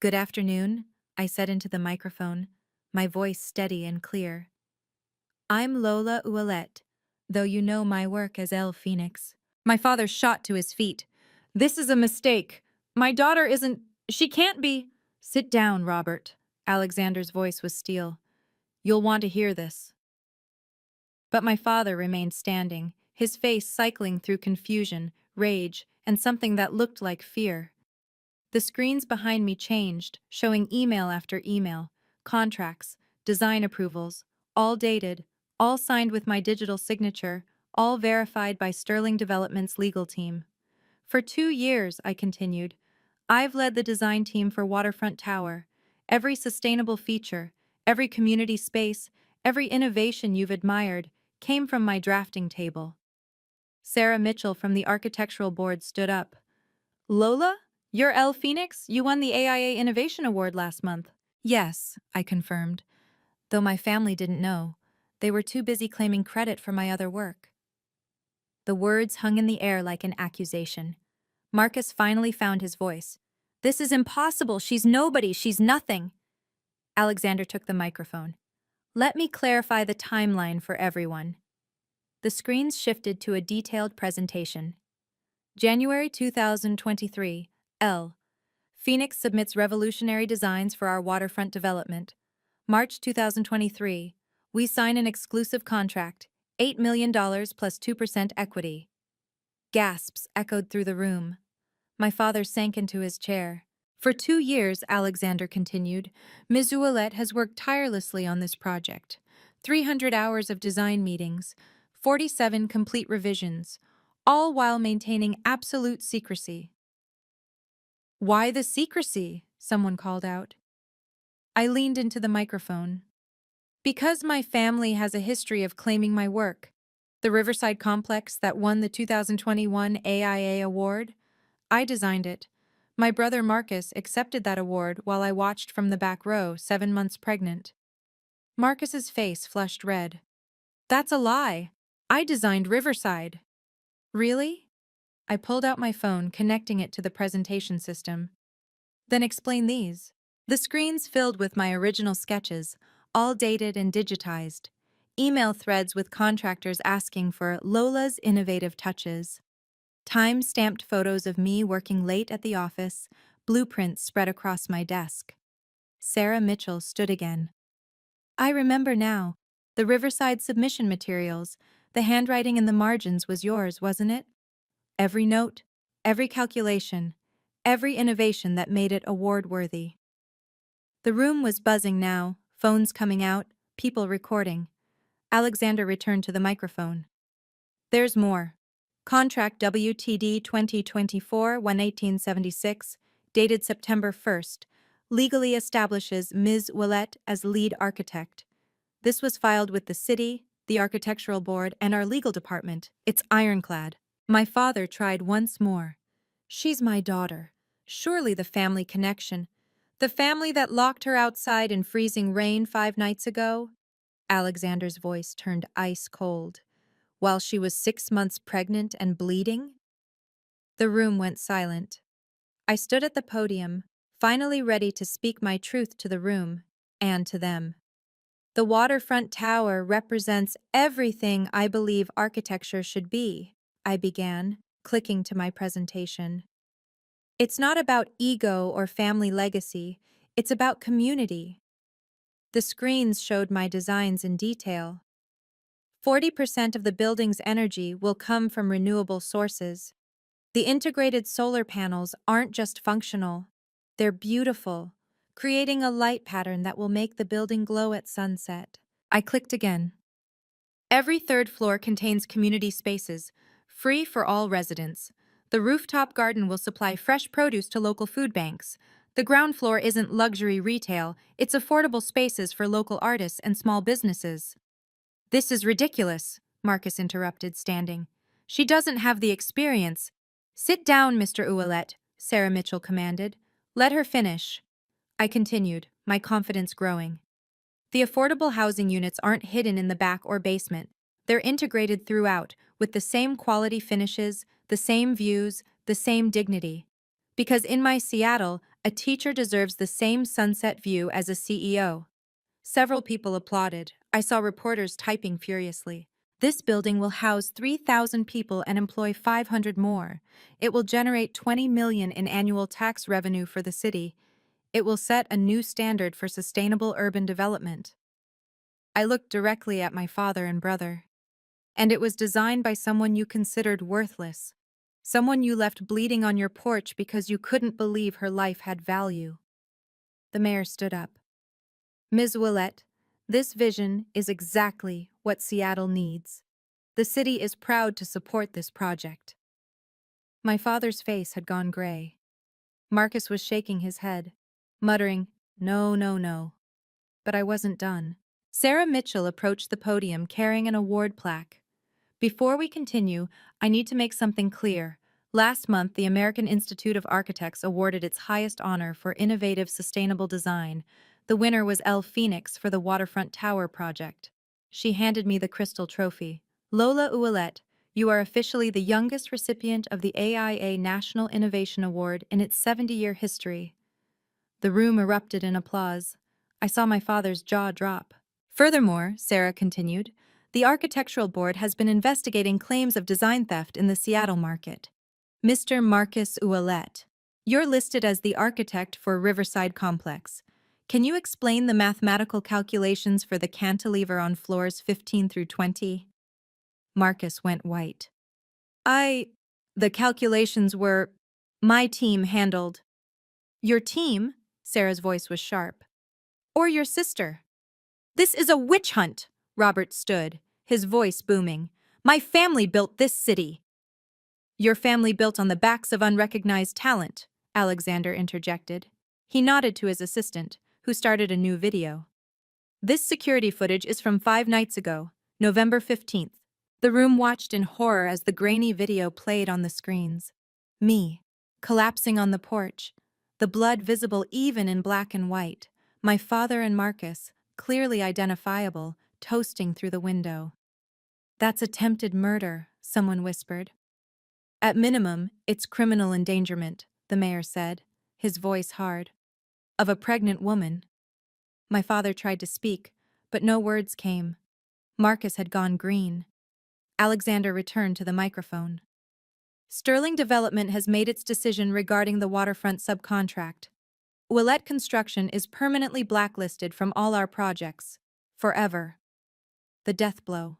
Good afternoon, I said into the microphone. my voice steady and clear. I'm Lola Ouellette, though you know my work as El Phoenix. My father shot to his feet. This is a mistake. My daughter isn't. She can't be. Sit down, Robert. Alexander's voice was steel. You'll want to hear this. But my father remained standing, his face cycling through confusion, rage, and something that looked like fear. The screens behind me changed, showing email after email, contracts, design approvals, all dated, all signed with my digital signature, all verified by Sterling Development's legal team. For 2 years, I continued, I've led the design team for Waterfront Tower. Every sustainable feature, every community space, every innovation you've admired came from my drafting table. Sarah Mitchell from the architectural board stood up. Lola? You're El Phoenix? You won the AIA Innovation Award last month. Yes, I confirmed, though my family didn't know. They were too busy claiming credit for my other work. The words hung in the air like an accusation. Marcus finally found his voice. This is impossible. She's nobody. She's nothing. Alexander took the microphone. Let me clarify the timeline for everyone. The screens shifted to a detailed presentation. January 2023, L. Phoenix submits revolutionary designs for our waterfront development. March 2023, we sign an exclusive contract, $8 million plus 2% equity. Gasps echoed through the room. My father sank into his chair. For 2 years, Alexander continued, Ms. Ouellette has worked tirelessly on this project. 300 hours of design meetings, 47 complete revisions, all while maintaining absolute secrecy. Why the secrecy? Someone called out. I leaned into the microphone. Because my family has a history of claiming my work. The Riverside complex that won the 2021 AIA award, I designed it. My brother Marcus accepted that award while I watched from the back row, 7 months pregnant. Marcus's face flushed red. That's a lie. I designed Riverside. Really? I pulled out my phone, connecting it to the presentation system. Then explain these. The screens filled with my original sketches, all dated and digitized. Email threads with contractors asking for Lola's innovative touches. Time-stamped photos of me working late at the office, blueprints spread across my desk. Sarah Mitchell stood again. I remember now. The Riverside submission materials, the handwriting in the margins was yours, wasn't it? Every note, every calculation, every innovation that made it award-worthy. The room was buzzing now, phones coming out, people recording. Alexander returned to the microphone. There's more. Contract WTD 2024-1876, dated September 1st, legally establishes Ms. Ouellette as lead architect. This was filed with the city, the architectural board, and our legal department. It's ironclad. My father tried once more. She's my daughter. Surely the family connection. The family that locked her outside in freezing rain 5 nights ago? Alexander's voice turned ice cold. While she was 6 months pregnant and bleeding? The room went silent. I stood at the podium, finally ready to speak my truth to the room, and to them. The waterfront tower represents everything I believe architecture should be, I began, clicking to my presentation. It's not about ego or family legacy, it's about community. The screens showed my designs in detail. 40% of the building's energy will come from renewable sources. The integrated solar panels aren't just functional, they're beautiful, creating a light pattern that will make the building glow at sunset. I clicked again. Every 3rd floor contains community spaces, free for all residents. The rooftop garden will supply fresh produce to local food banks. The ground floor isn't luxury retail, it's affordable spaces for local artists and small businesses. This is ridiculous, Marcus interrupted, standing. She doesn't have the experience. Sit down, Mr. Ouellette, Sarah Mitchell commanded. Let her finish. I continued, my confidence growing. The affordable housing units aren't hidden in the back or basement. They're integrated throughout, with the same quality finishes, the same views, the same dignity. Because in my Seattle, a teacher deserves the same sunset view as a CEO. Several people applauded. I saw reporters typing furiously. This building will house 3,000 people and employ 500 more. It will generate 20 million in annual tax revenue for the city. It will set a new standard for sustainable urban development. I looked directly at my father and brother. And it was designed by someone you considered worthless. Someone you left bleeding on your porch because you couldn't believe her life had value. The mayor stood up. Ms. Willett, this vision is exactly what Seattle needs. The city is proud to support this project. My father's face had gone gray. Marcus was shaking his head, muttering, "No, no, no." But I wasn't done. Sarah Mitchell approached the podium carrying an award plaque. Before we continue, I need to make something clear. Last month, the American Institute of Architects awarded its highest honor for innovative sustainable design. The winner was Elle Phoenix for the Waterfront Tower project. She handed me the crystal trophy. Lola Ouellette, you are officially the youngest recipient of the AIA National Innovation Award in its 70-year history. The room erupted in applause. I saw my father's jaw drop. Furthermore, Sarah continued, the Architectural Board has been investigating claims of design theft in the Seattle market. Mr. Marcus Ouellette, you're listed as the architect for Riverside Complex. Can you explain the mathematical calculations for the cantilever on floors 15 through 20? Marcus went white. The calculations were... My team handled. Your team? Sarah's voice was sharp. Or your sister? This is a witch hunt, Robert stood, his voice booming. My family built this city. Your family built on the backs of unrecognized talent, Alexander interjected. He nodded to his assistant, who started a new video. This security footage is from 5 nights ago, November 15th. The room watched in horror as the grainy video played on the screens. Me, collapsing on the porch, the blood visible even in black and white, my father and Marcus, clearly identifiable, toasting through the window. That's attempted murder, someone whispered. At minimum, it's criminal endangerment, the mayor said, his voice hard. Of a pregnant woman. My father tried to speak, but no words came. Marcus had gone green. Alexander returned to the microphone. Sterling Development has made its decision regarding the waterfront subcontract. Ouellette Construction is permanently blacklisted from all our projects. Forever. The death blow.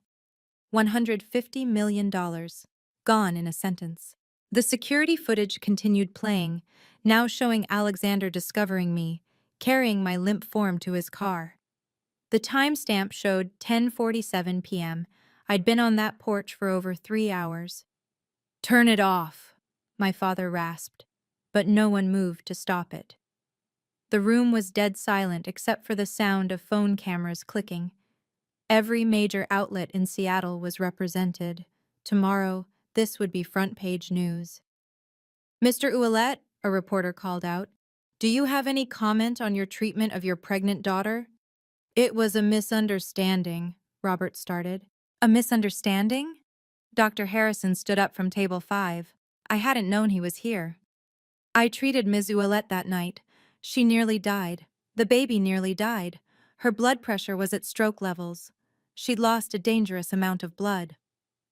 $150 million. Gone in a sentence. The security footage continued playing, now showing Alexander discovering me, carrying my limp form to his car. The timestamp showed 10:47 p.m. I'd been on that porch for over 3 hours. Turn it off, my father rasped, but no one moved to stop it. The room was dead silent except for the sound of phone cameras clicking. Every major outlet in Seattle was represented. Tomorrow, this would be front-page news. Mr. Ouellette, a reporter called out, do you have any comment on your treatment of your pregnant daughter? It was a misunderstanding, Robert started. A misunderstanding? Dr. Harrison stood up from table 5. I hadn't known he was here. I treated Ms. Ouellette that night. She nearly died. The baby nearly died. Her blood pressure was at stroke levels. She'd lost a dangerous amount of blood.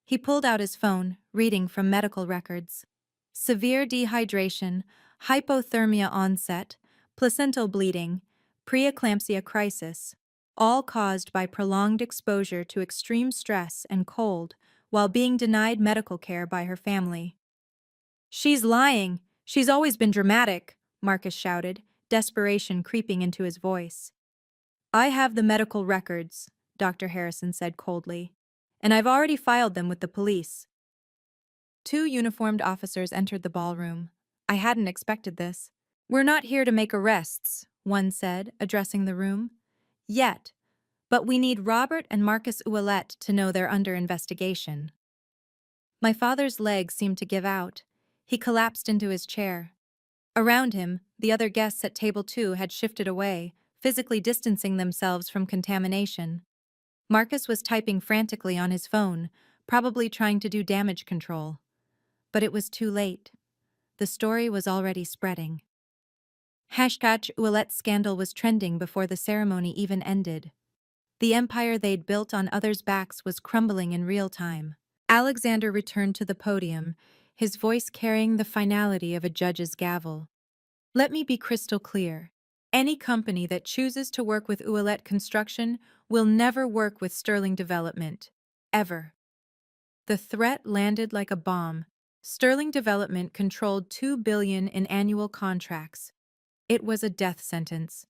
He pulled out his phone, reading from medical records. Severe dehydration, hypothermia onset, placental bleeding, preeclampsia crisis, all caused by prolonged exposure to extreme stress and cold while being denied medical care by her family. She's lying. She's always been dramatic, Marcus shouted, desperation creeping into his voice. I have the medical records, Dr. Harrison said coldly, and I've already filed them with the police. 2 uniformed officers entered the ballroom. I hadn't expected this. We're not here to make arrests, one said, addressing the room. Yet, but we need Robert and Marcus Ouellette to know they're under investigation. My father's legs seemed to give out. He collapsed into his chair. Around him, the other guests at table 2 had shifted away, physically distancing themselves from contamination. Marcus was typing frantically on his phone, probably trying to do damage control. But it was too late. The story was already spreading. #Ouellette's scandal was trending before the ceremony even ended. The empire they'd built on others' backs was crumbling in real time. Alexander returned to the podium, his voice carrying the finality of a judge's gavel. Let me be crystal clear. Any company that chooses to work with Ouellette Construction will never work with Sterling Development. Ever. The threat landed like a bomb. Sterling Development controlled $2 billion in annual contracts. It was a death sentence.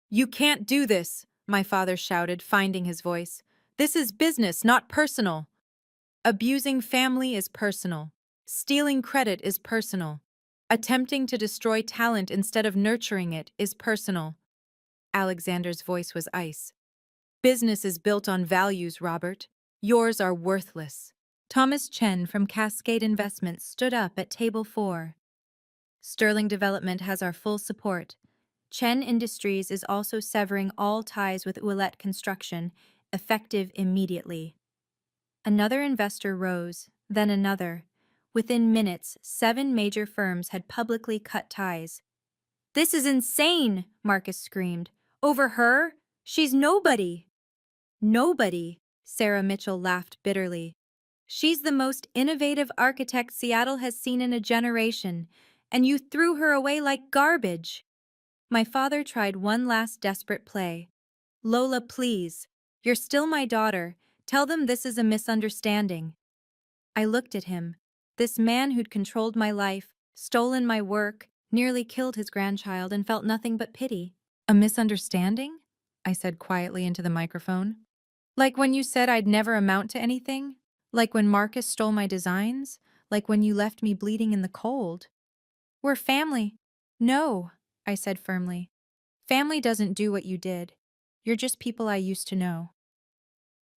You can't do this, my father shouted, finding his voice. This is business, not personal. Abusing family is personal. Stealing credit is personal. Attempting to destroy talent instead of nurturing it is personal. Alexander's voice was ice. Business is built on values, Robert. Yours are worthless. Thomas Chen from Cascade Investments stood up at table 4. Sterling Development has our full support. Chen Industries is also severing all ties with Ouellette Construction, effective immediately. Another investor rose, then another. Within minutes, 7 major firms had publicly cut ties. This is insane, Marcus screamed. Over her? She's nobody. Nobody, Sarah Mitchell laughed bitterly. She's the most innovative architect Seattle has seen in a generation, and you threw her away like garbage. My father tried one last desperate play. Lola, please. You're still my daughter. Tell them this is a misunderstanding. I looked at him. This man who'd controlled my life, stolen my work, nearly killed his grandchild, and felt nothing but pity. A misunderstanding? I said quietly into the microphone. Like when you said I'd never amount to anything? Like when Marcus stole my designs? Like when you left me bleeding in the cold? We're family. No, I said firmly. Family doesn't do what you did. You're just people I used to know.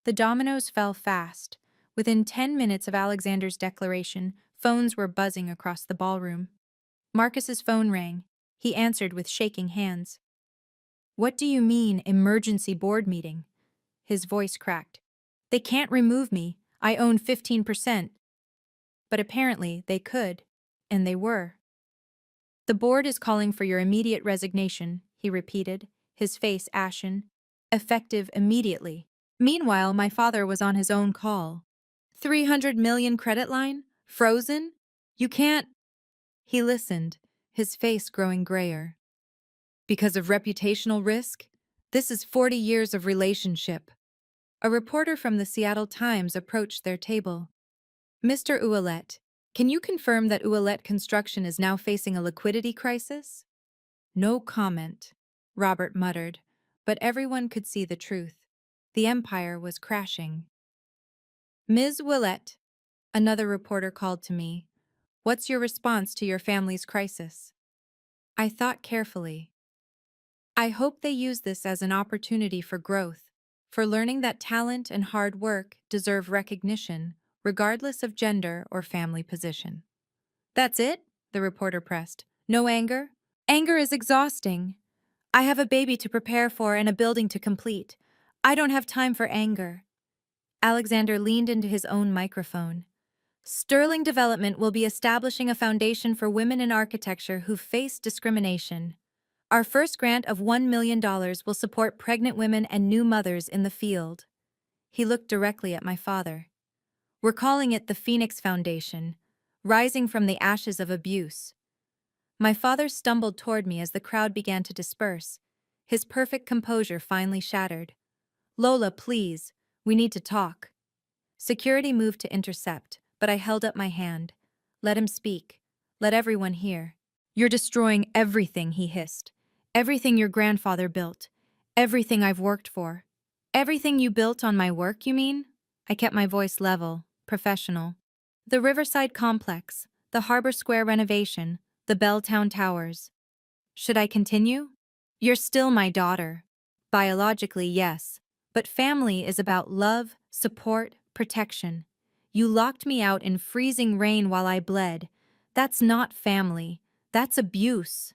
The dominoes fell fast. Within 10 minutes of Alexander's declaration, phones were buzzing across the ballroom. Marcus's phone rang. He answered with shaking hands. What do you mean, emergency board meeting? His voice cracked. They can't remove me. I own 15%. But apparently they could, and they were. The board is calling for your immediate resignation, he repeated, his face ashen. Effective immediately. Meanwhile, my father was on his own call. 300 million credit line? Frozen? You can't. He listened, his face growing grayer. Because of reputational risk? This is 40 years of relationship. A reporter from the Seattle Times approached their table. Mr. Ouellette, can you confirm that Ouellette Construction is now facing a liquidity crisis? No comment, Robert muttered, but everyone could see the truth. The empire was crashing. Ms. Ouellette, another reporter called to me. What's your response to your family's crisis? I thought carefully. I hope they use this as an opportunity for growth, for learning that talent and hard work deserve recognition, regardless of gender or family position. That's it? The reporter pressed. No anger? Anger is exhausting. I have a baby to prepare for and a building to complete. I don't have time for anger. Alexander leaned into his own microphone. Sterling Development will be establishing a foundation for women in architecture who've faced discrimination. Our first grant of $1 million will support pregnant women and new mothers in the field. He looked directly at my father. We're calling it the Phoenix Foundation, rising from the ashes of abuse. My father stumbled toward me as the crowd began to disperse. His perfect composure finally shattered. Lola, please, we need to talk. Security moved to intercept, but I held up my hand. Let him speak. Let everyone hear. You're destroying everything, he hissed. Everything your grandfather built. Everything I've worked for. Everything you built on my work, you mean? I kept my voice level, professional. The Riverside Complex, the Harbor Square renovation, the Belltown Towers. Should I continue? You're still my daughter. Biologically, yes. But family is about love, support, protection. You locked me out in freezing rain while I bled. That's not family. That's abuse.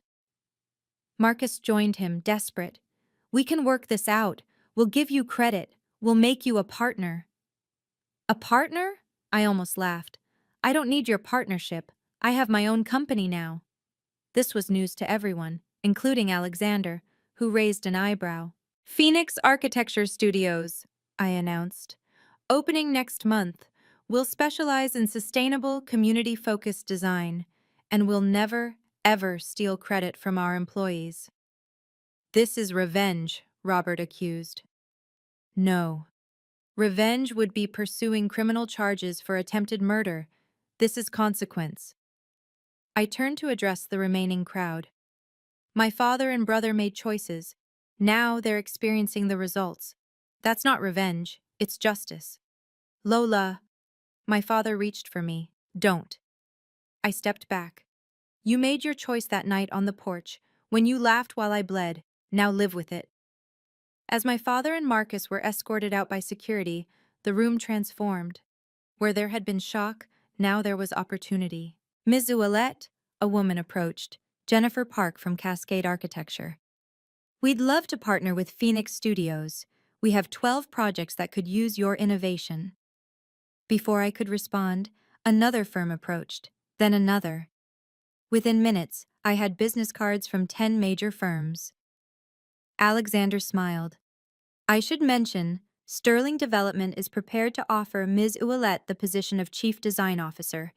Marcus joined him, desperate. We can work this out. We'll give you credit. We'll make you a partner. A partner? I almost laughed. I don't need your partnership. I have my own company now. This was news to everyone. including Alexander, who raised an eyebrow. Phoenix Architecture Studios, I announced. Opening next month, we'll specialize in sustainable, community-focused design, and we'll never, ever steal credit from our employees. This is revenge, Robert accused. No. Revenge would be pursuing criminal charges for attempted murder. This is consequence. I turned to address the remaining crowd. My father and brother made choices. Now they're experiencing the results. That's not revenge, it's justice. Lola, my father reached for me. Don't. I stepped back. You made your choice that night on the porch, when you laughed while I bled. Now live with it. As my father and Marcus were escorted out by security, the room transformed. Where there had been shock, now there was opportunity. Ms. Ouellette, a woman approached, Jennifer Park from Cascade Architecture. We'd love to partner with Phoenix Studios. We have 12 projects that could use your innovation. Before I could respond, another firm approached, then another. Within minutes, I had business cards from 10 major firms. Alexander smiled. I should mention, Sterling Development is prepared to offer Ms. Ouellette the position of Chief Design Officer,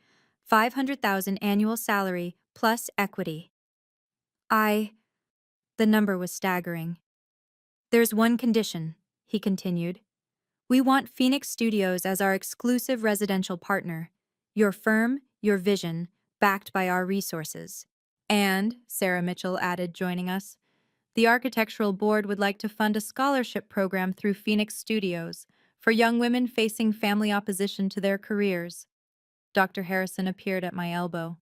$500,000 annual salary plus equity. The number was staggering. There's one condition, he continued. We want Phoenix Studios as our exclusive residential partner. Your firm, your vision, backed by our resources. And, Sarah Mitchell added, joining us, the Architectural Board would like to fund a scholarship program through Phoenix Studios for young women facing family opposition to their careers. Dr. Harrison appeared at my elbow.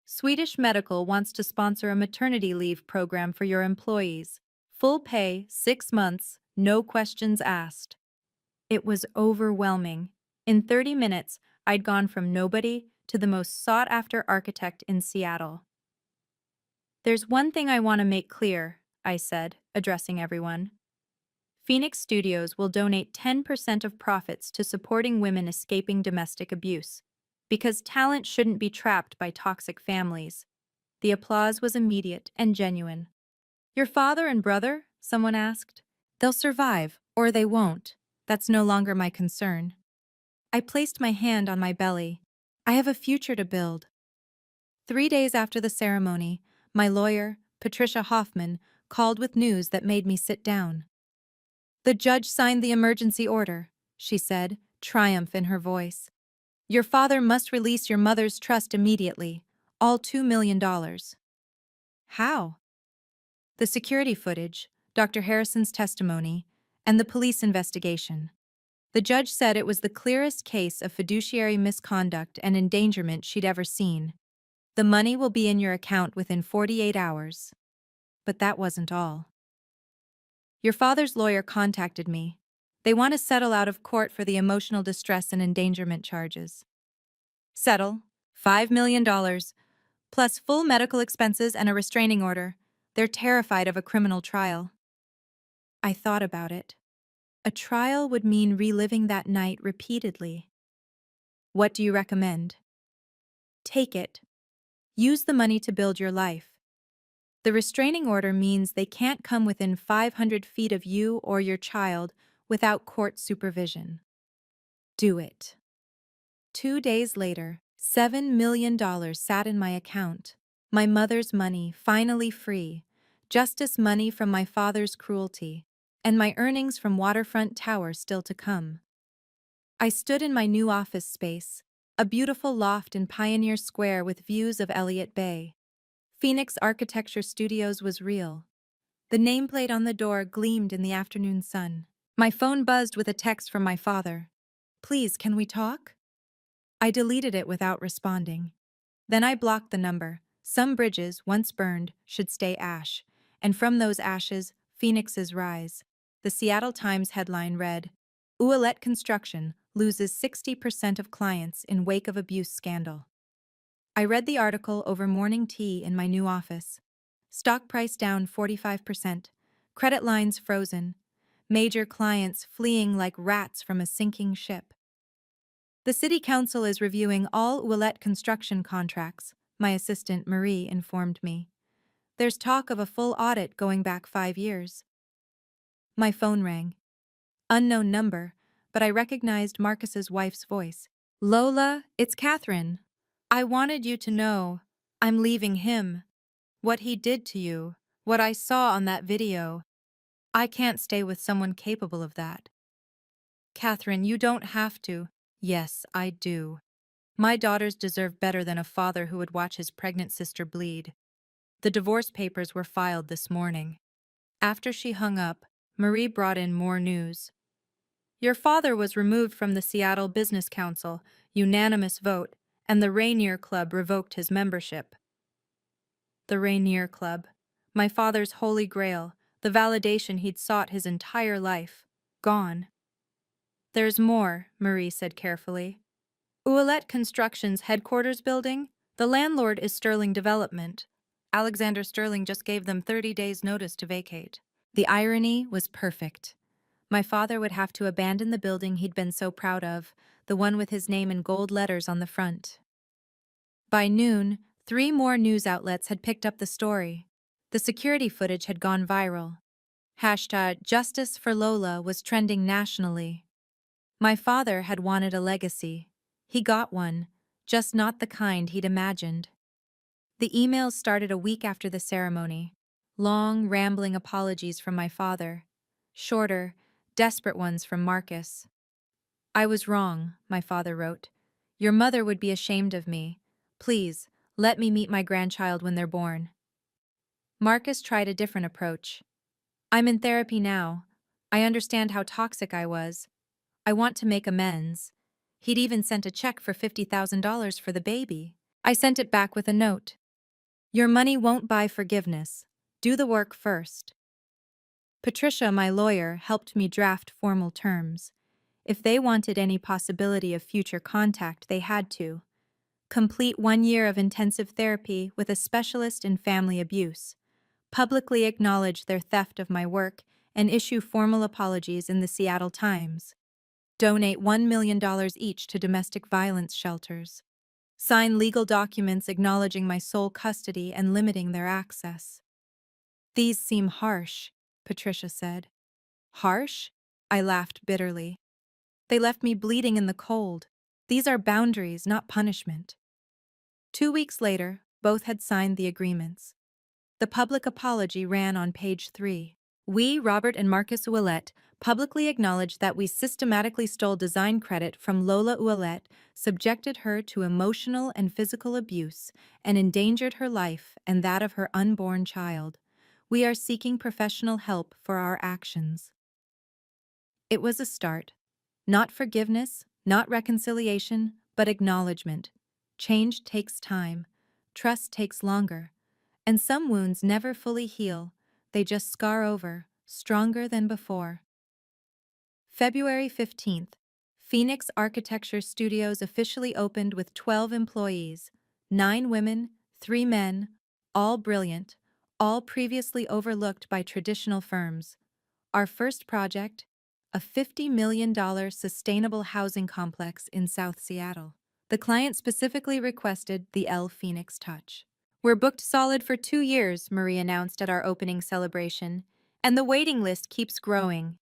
Swedish Medical wants to sponsor a maternity leave program for your employees. Full pay, 6 months, no questions asked. It was overwhelming. In 30 minutes, I'd gone from nobody to the most sought-after architect in Seattle. There's one thing I want to make clear, I said, addressing everyone. Phoenix Studios will donate 10% of profits to supporting women escaping domestic abuse, because talent shouldn't be trapped by toxic families. The applause was immediate and genuine. Your father and brother? Someone asked. They'll survive, or they won't. That's no longer my concern. I placed my hand on my belly. I have a future to build. 3 days after the ceremony, my lawyer, Patricia Hoffman, called with news that made me sit down. The judge signed the emergency order, she said, triumph in her voice. Your father must release your mother's trust immediately, all $2 million. How? The security footage, Dr. Harrison's testimony, and the police investigation. The judge said it was the clearest case of fiduciary misconduct and endangerment she'd ever seen. The money will be in your account within 48 hours. But that wasn't all. Your father's lawyer contacted me. They want to settle out of court for the emotional distress and endangerment charges. Settle, $5 million, plus full medical expenses and a restraining order. They're terrified of a criminal trial. I thought about it. A trial would mean reliving that night repeatedly. What do you recommend? Take it. Use the money to build your life. The restraining order means they can't come within 500 feet of you or your child without court supervision. Do it. 2 days later, $7 million sat in my account. My mother's money, finally free. Justice money from my father's cruelty. And my earnings from Waterfront Tower still to come. I stood in my new office space, a beautiful loft in Pioneer Square with views of Elliott Bay. Phoenix Architecture Studios was real. The nameplate on the door gleamed in the afternoon sun. My phone buzzed with a text from my father. Please, can we talk? I deleted it without responding. Then I blocked the number. Some bridges, once burned, should stay ash. And from those ashes, phoenixes rise. The Seattle Times headline read, Ouellette Construction loses 60% of clients in wake of abuse scandal. I read the article over morning tea in my new office. Stock price down 45%, credit lines frozen, major clients fleeing like rats from a sinking ship. The city council is reviewing all Ouellette construction contracts, my assistant Marie informed me. There's talk of a full audit going back 5 years. My phone rang. Unknown number, but I recognized Marcus's wife's voice. Lola, it's Catherine. I wanted you to know. I'm leaving him. What he did to you. What I saw on that video. I can't stay with someone capable of that. Catherine, you don't have to. Yes, I do. My daughters deserve better than a father who would watch his pregnant sister bleed. The divorce papers were filed this morning. After she hung up, Marie brought in more news. Your father was removed from the Seattle Business Council, unanimous vote, and the Rainier Club revoked his membership. The Rainier Club. My father's holy grail, the validation he'd sought his entire life. Gone. There's more, Marie said carefully. Ouellette Construction's headquarters building? The landlord is Sterling Development. Alexander Sterling just gave them 30 days' notice to vacate. The irony was perfect. My father would have to abandon the building he'd been so proud of, the one with his name in gold letters on the front. By noon, 3 more news outlets had picked up the story. The security footage had gone viral. Hashtag Justice for Lola was trending nationally. My father had wanted a legacy. He got one, just not the kind he'd imagined. The emails started a week after the ceremony. Long, rambling apologies from my father. Shorter, desperate ones from Marcus. I was wrong, my father wrote. Your mother would be ashamed of me. Please, let me meet my grandchild when they're born. Marcus tried a different approach. I'm in therapy now. I understand how toxic I was. I want to make amends. He'd even sent a check for $50,000 for the baby. I sent it back with a note. Your money won't buy forgiveness. Do the work first. Patricia, my lawyer, helped me draft formal terms. If they wanted any possibility of future contact, they had to. Complete 1 year of intensive therapy with a specialist in family abuse. Publicly acknowledge their theft of my work and issue formal apologies in the Seattle Times. Donate $1 million each to domestic violence shelters. Sign legal documents acknowledging my sole custody and limiting their access. These seem harsh, Patricia said. Harsh? I laughed bitterly. They left me bleeding in the cold. These are boundaries, not punishment. 2 weeks later, both had signed the agreements. The public apology ran on page 3. We, Robert and Marcus Ouellette, publicly acknowledge that we systematically stole design credit from Lola Ouellette, subjected her to emotional and physical abuse, and endangered her life and that of her unborn child. We are seeking professional help for our actions. It was a start. Not forgiveness, not reconciliation, but acknowledgement. Change takes time. Trust takes longer. And some wounds never fully heal. They just scar over, stronger than before. February 15th. Phoenix Architecture Studios officially opened with 12 employees, 9 women, 3 men, all brilliant, all previously overlooked by traditional firms. Our first project, a $50 million sustainable housing complex in South Seattle. The client specifically requested the L Phoenix touch. We're booked solid for 2 years, Marie announced at our opening celebration, and the waiting list keeps growing.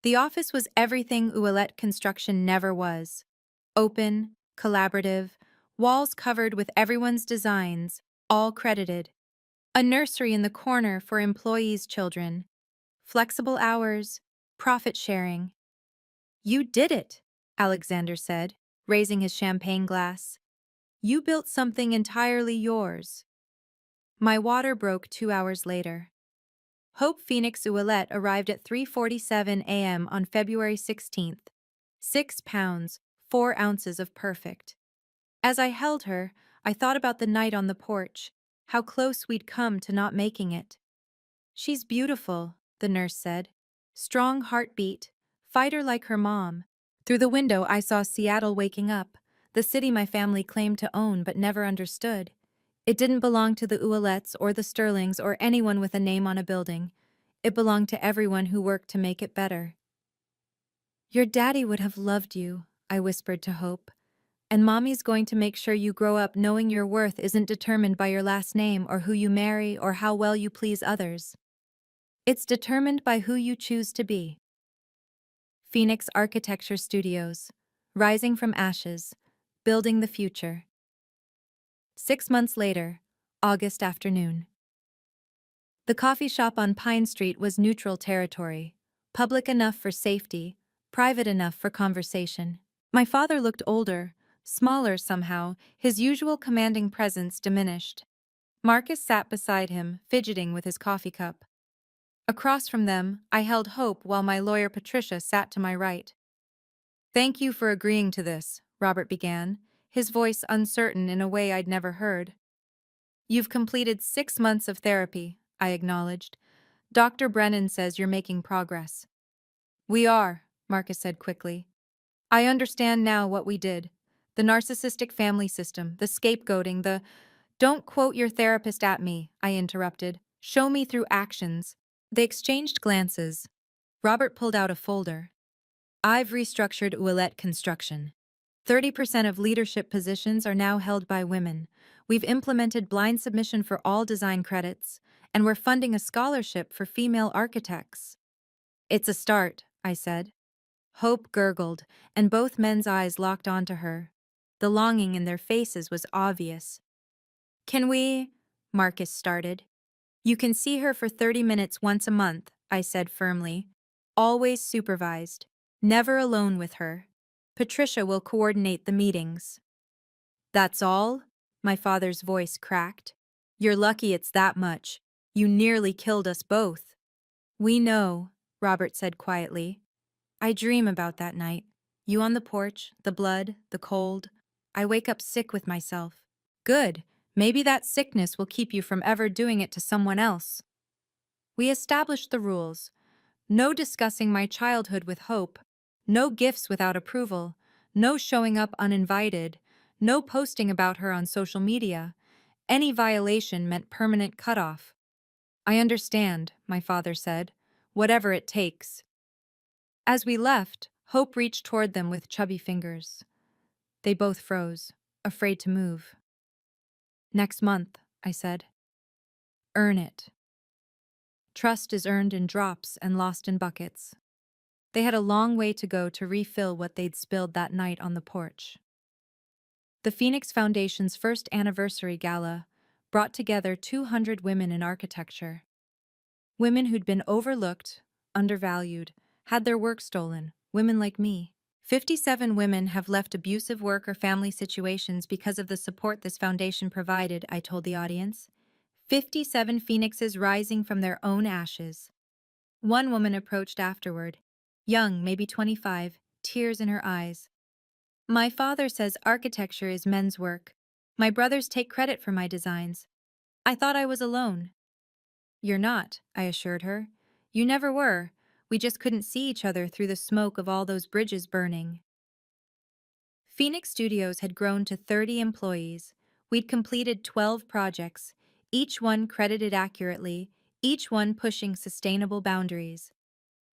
The office was everything Ouellette Construction never was. Open, collaborative, walls covered with everyone's designs, all credited. A nursery in the corner for employees' children. Flexible hours, profit sharing. You did it, Alexander said, raising his champagne glass. You built something entirely yours. My water broke 2 hours later. Hope Phoenix Ouellette arrived at 3:47 a.m. on February 16th. 6 pounds, 4 ounces of perfect. As I held her, I thought about the night on the porch, how close we'd come to not making it. She's beautiful, the nurse said. Strong heartbeat, fighter like her mom. Through the window I saw Seattle waking up, the city my family claimed to own but never understood. It didn't belong to the Ouellettes or the Sterlings or anyone with a name on a building. It belonged to everyone who worked to make it better. Your daddy would have loved you, I whispered to Hope. And mommy's going to make sure you grow up knowing your worth isn't determined by your last name or who you marry or how well you please others. It's determined by who you choose to be. Phoenix Architecture Studios. Rising from ashes. Building the future. 6 months later, August afternoon. The coffee shop on Pine Street was neutral territory. Public enough for safety, private enough for conversation. My father looked older, smaller somehow, his usual commanding presence diminished. Marcus sat beside him, fidgeting with his coffee cup. Across from them, I held Hope while my lawyer Patricia sat to my right. "Thank you for agreeing to this," Robert began, his voice uncertain in a way I'd never heard. "You've completed 6 months of therapy," I acknowledged. "Dr. Brennan says you're making progress." "We are," Marcus said quickly. "I understand now what we did. The narcissistic family system, the scapegoating, the—" "Don't quote your therapist at me," I interrupted. "Show me through actions." They exchanged glances. Robert pulled out a folder. "I've restructured Ouellette Construction. 30% of leadership positions are now held by women. We've implemented blind submission for all design credits, and we're funding a scholarship for female architects." "It's a start," I said. Hope gurgled, and both men's eyes locked onto her. The longing in their faces was obvious. "Can we—" Marcus started. "You can see her for 30 minutes once a month," I said firmly. "Always supervised. Never alone with her. Patricia will coordinate the meetings." "That's all?" My father's voice cracked. "You're lucky it's that much. You nearly killed us both." "We know," Robert said quietly. "I dream about that night. You on the porch, the blood, the cold. I wake up sick with myself." "Good. Maybe that sickness will keep you from ever doing it to someone else." We established the rules. No discussing my childhood with Hope. No gifts without approval. No showing up uninvited. No posting about her on social media. Any violation meant permanent cutoff. "I understand," my father said. "Whatever it takes." As we left, Hope reached toward them with chubby fingers. They both froze, afraid to move. "Next month," I said. "Earn it." Trust is earned in drops and lost in buckets. They had a long way to go to refill what they'd spilled that night on the porch. The Phoenix Foundation's first anniversary gala brought together 200 women in architecture. Women who'd been overlooked, undervalued, had their work stolen, women like me. 57 women have left abusive work or family situations because of the support this foundation provided, I told the audience. 57 phoenixes rising from their own ashes. One woman approached afterward, young, maybe 25, tears in her eyes. "My father says architecture is men's work. My brothers take credit for my designs. I thought I was alone." "You're not," I assured her. "You never were. We just couldn't see each other through the smoke of all those bridges burning." Phoenix Studios had grown to 30 employees. We'd completed 12 projects, each one credited accurately, each one pushing sustainable boundaries.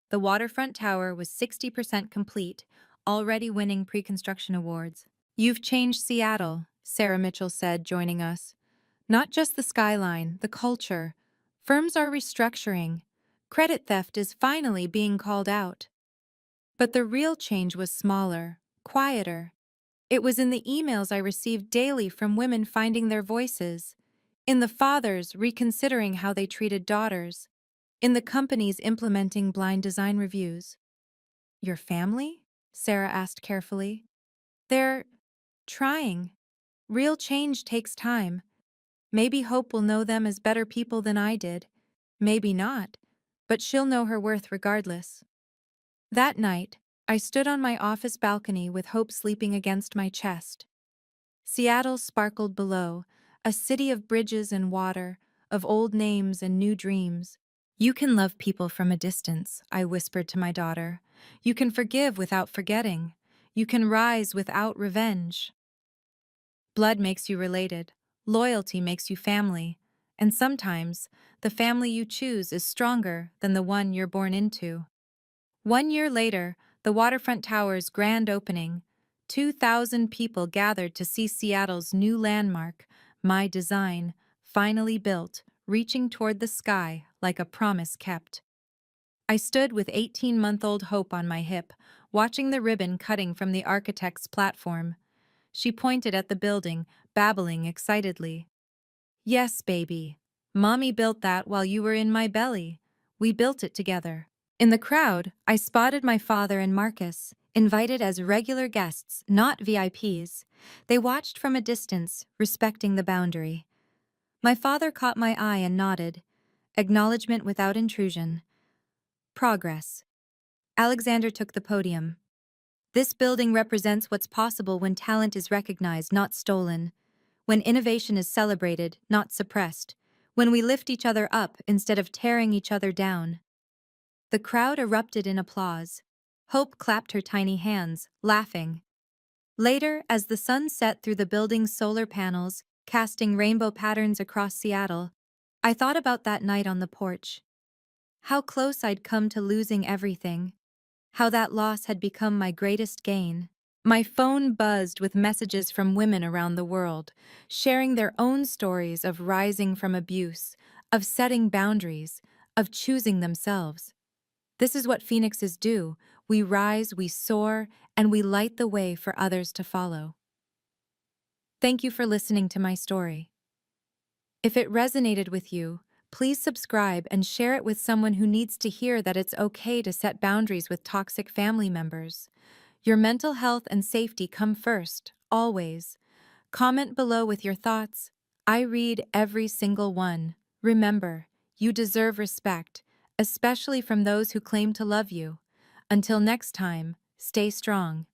The waterfront tower was 60% complete, already winning pre-construction awards. "You've changed Seattle," Sarah Mitchell said, joining us. "Not just the skyline, the culture. Firms are restructuring. Credit theft is finally being called out." But the real change was smaller, quieter. It was in the emails I received daily from women finding their voices, in the fathers reconsidering how they treated daughters, in the companies implementing blind design reviews. "Your family?" Sarah asked carefully. "They're trying. Real change takes time. Maybe Hope will know them as better people than I did. Maybe not, but she'll know her worth regardless." That night, I stood on my office balcony with Hope sleeping against my chest. Seattle sparkled below, a city of bridges and water, of old names and new dreams. "You can love people from a distance," I whispered to my daughter. "You can forgive without forgetting. You can rise without revenge. Blood makes you related. Loyalty makes you family. And sometimes, the family you choose is stronger than the one you're born into." 1 year later, the waterfront tower's grand opening, 2,000 people gathered to see Seattle's new landmark, my design, finally built, reaching toward the sky like a promise kept. I stood with 18-month-old Hope on my hip, watching the ribbon cutting from the architect's platform. She pointed at the building, babbling excitedly. Yes, baby. Mommy built that while you were in my belly. We built it together. In the crowd, I spotted my father and Marcus, invited as regular guests, not VIPs. They watched from a distance, respecting the boundary. My father caught my eye and nodded. Acknowledgement without intrusion. Progress. Alexander took the podium. This building represents what's possible when talent is recognized, not stolen. When innovation is celebrated, not suppressed. When we lift each other up instead of tearing each other down. The crowd erupted in applause. Hope clapped her tiny hands, laughing. Later, as the sun set through the building's solar panels, casting rainbow patterns across Seattle, I thought about that night on the porch. How close I'd come to losing everything. How that loss had become my greatest gain. My phone buzzed with messages from women around the world, sharing their own stories of rising from abuse, of setting boundaries, of choosing themselves. This is what phoenixes do. We rise, we soar, and we light the way for others to follow. Thank you for listening to my story. If it resonated with you, please subscribe and share it with someone who needs to hear that it's okay to set boundaries with toxic family members. Your mental health and safety come first, always. Comment below with your thoughts. I read every single one. Remember, you deserve respect, especially from those who claim to love you. Until next time, stay strong.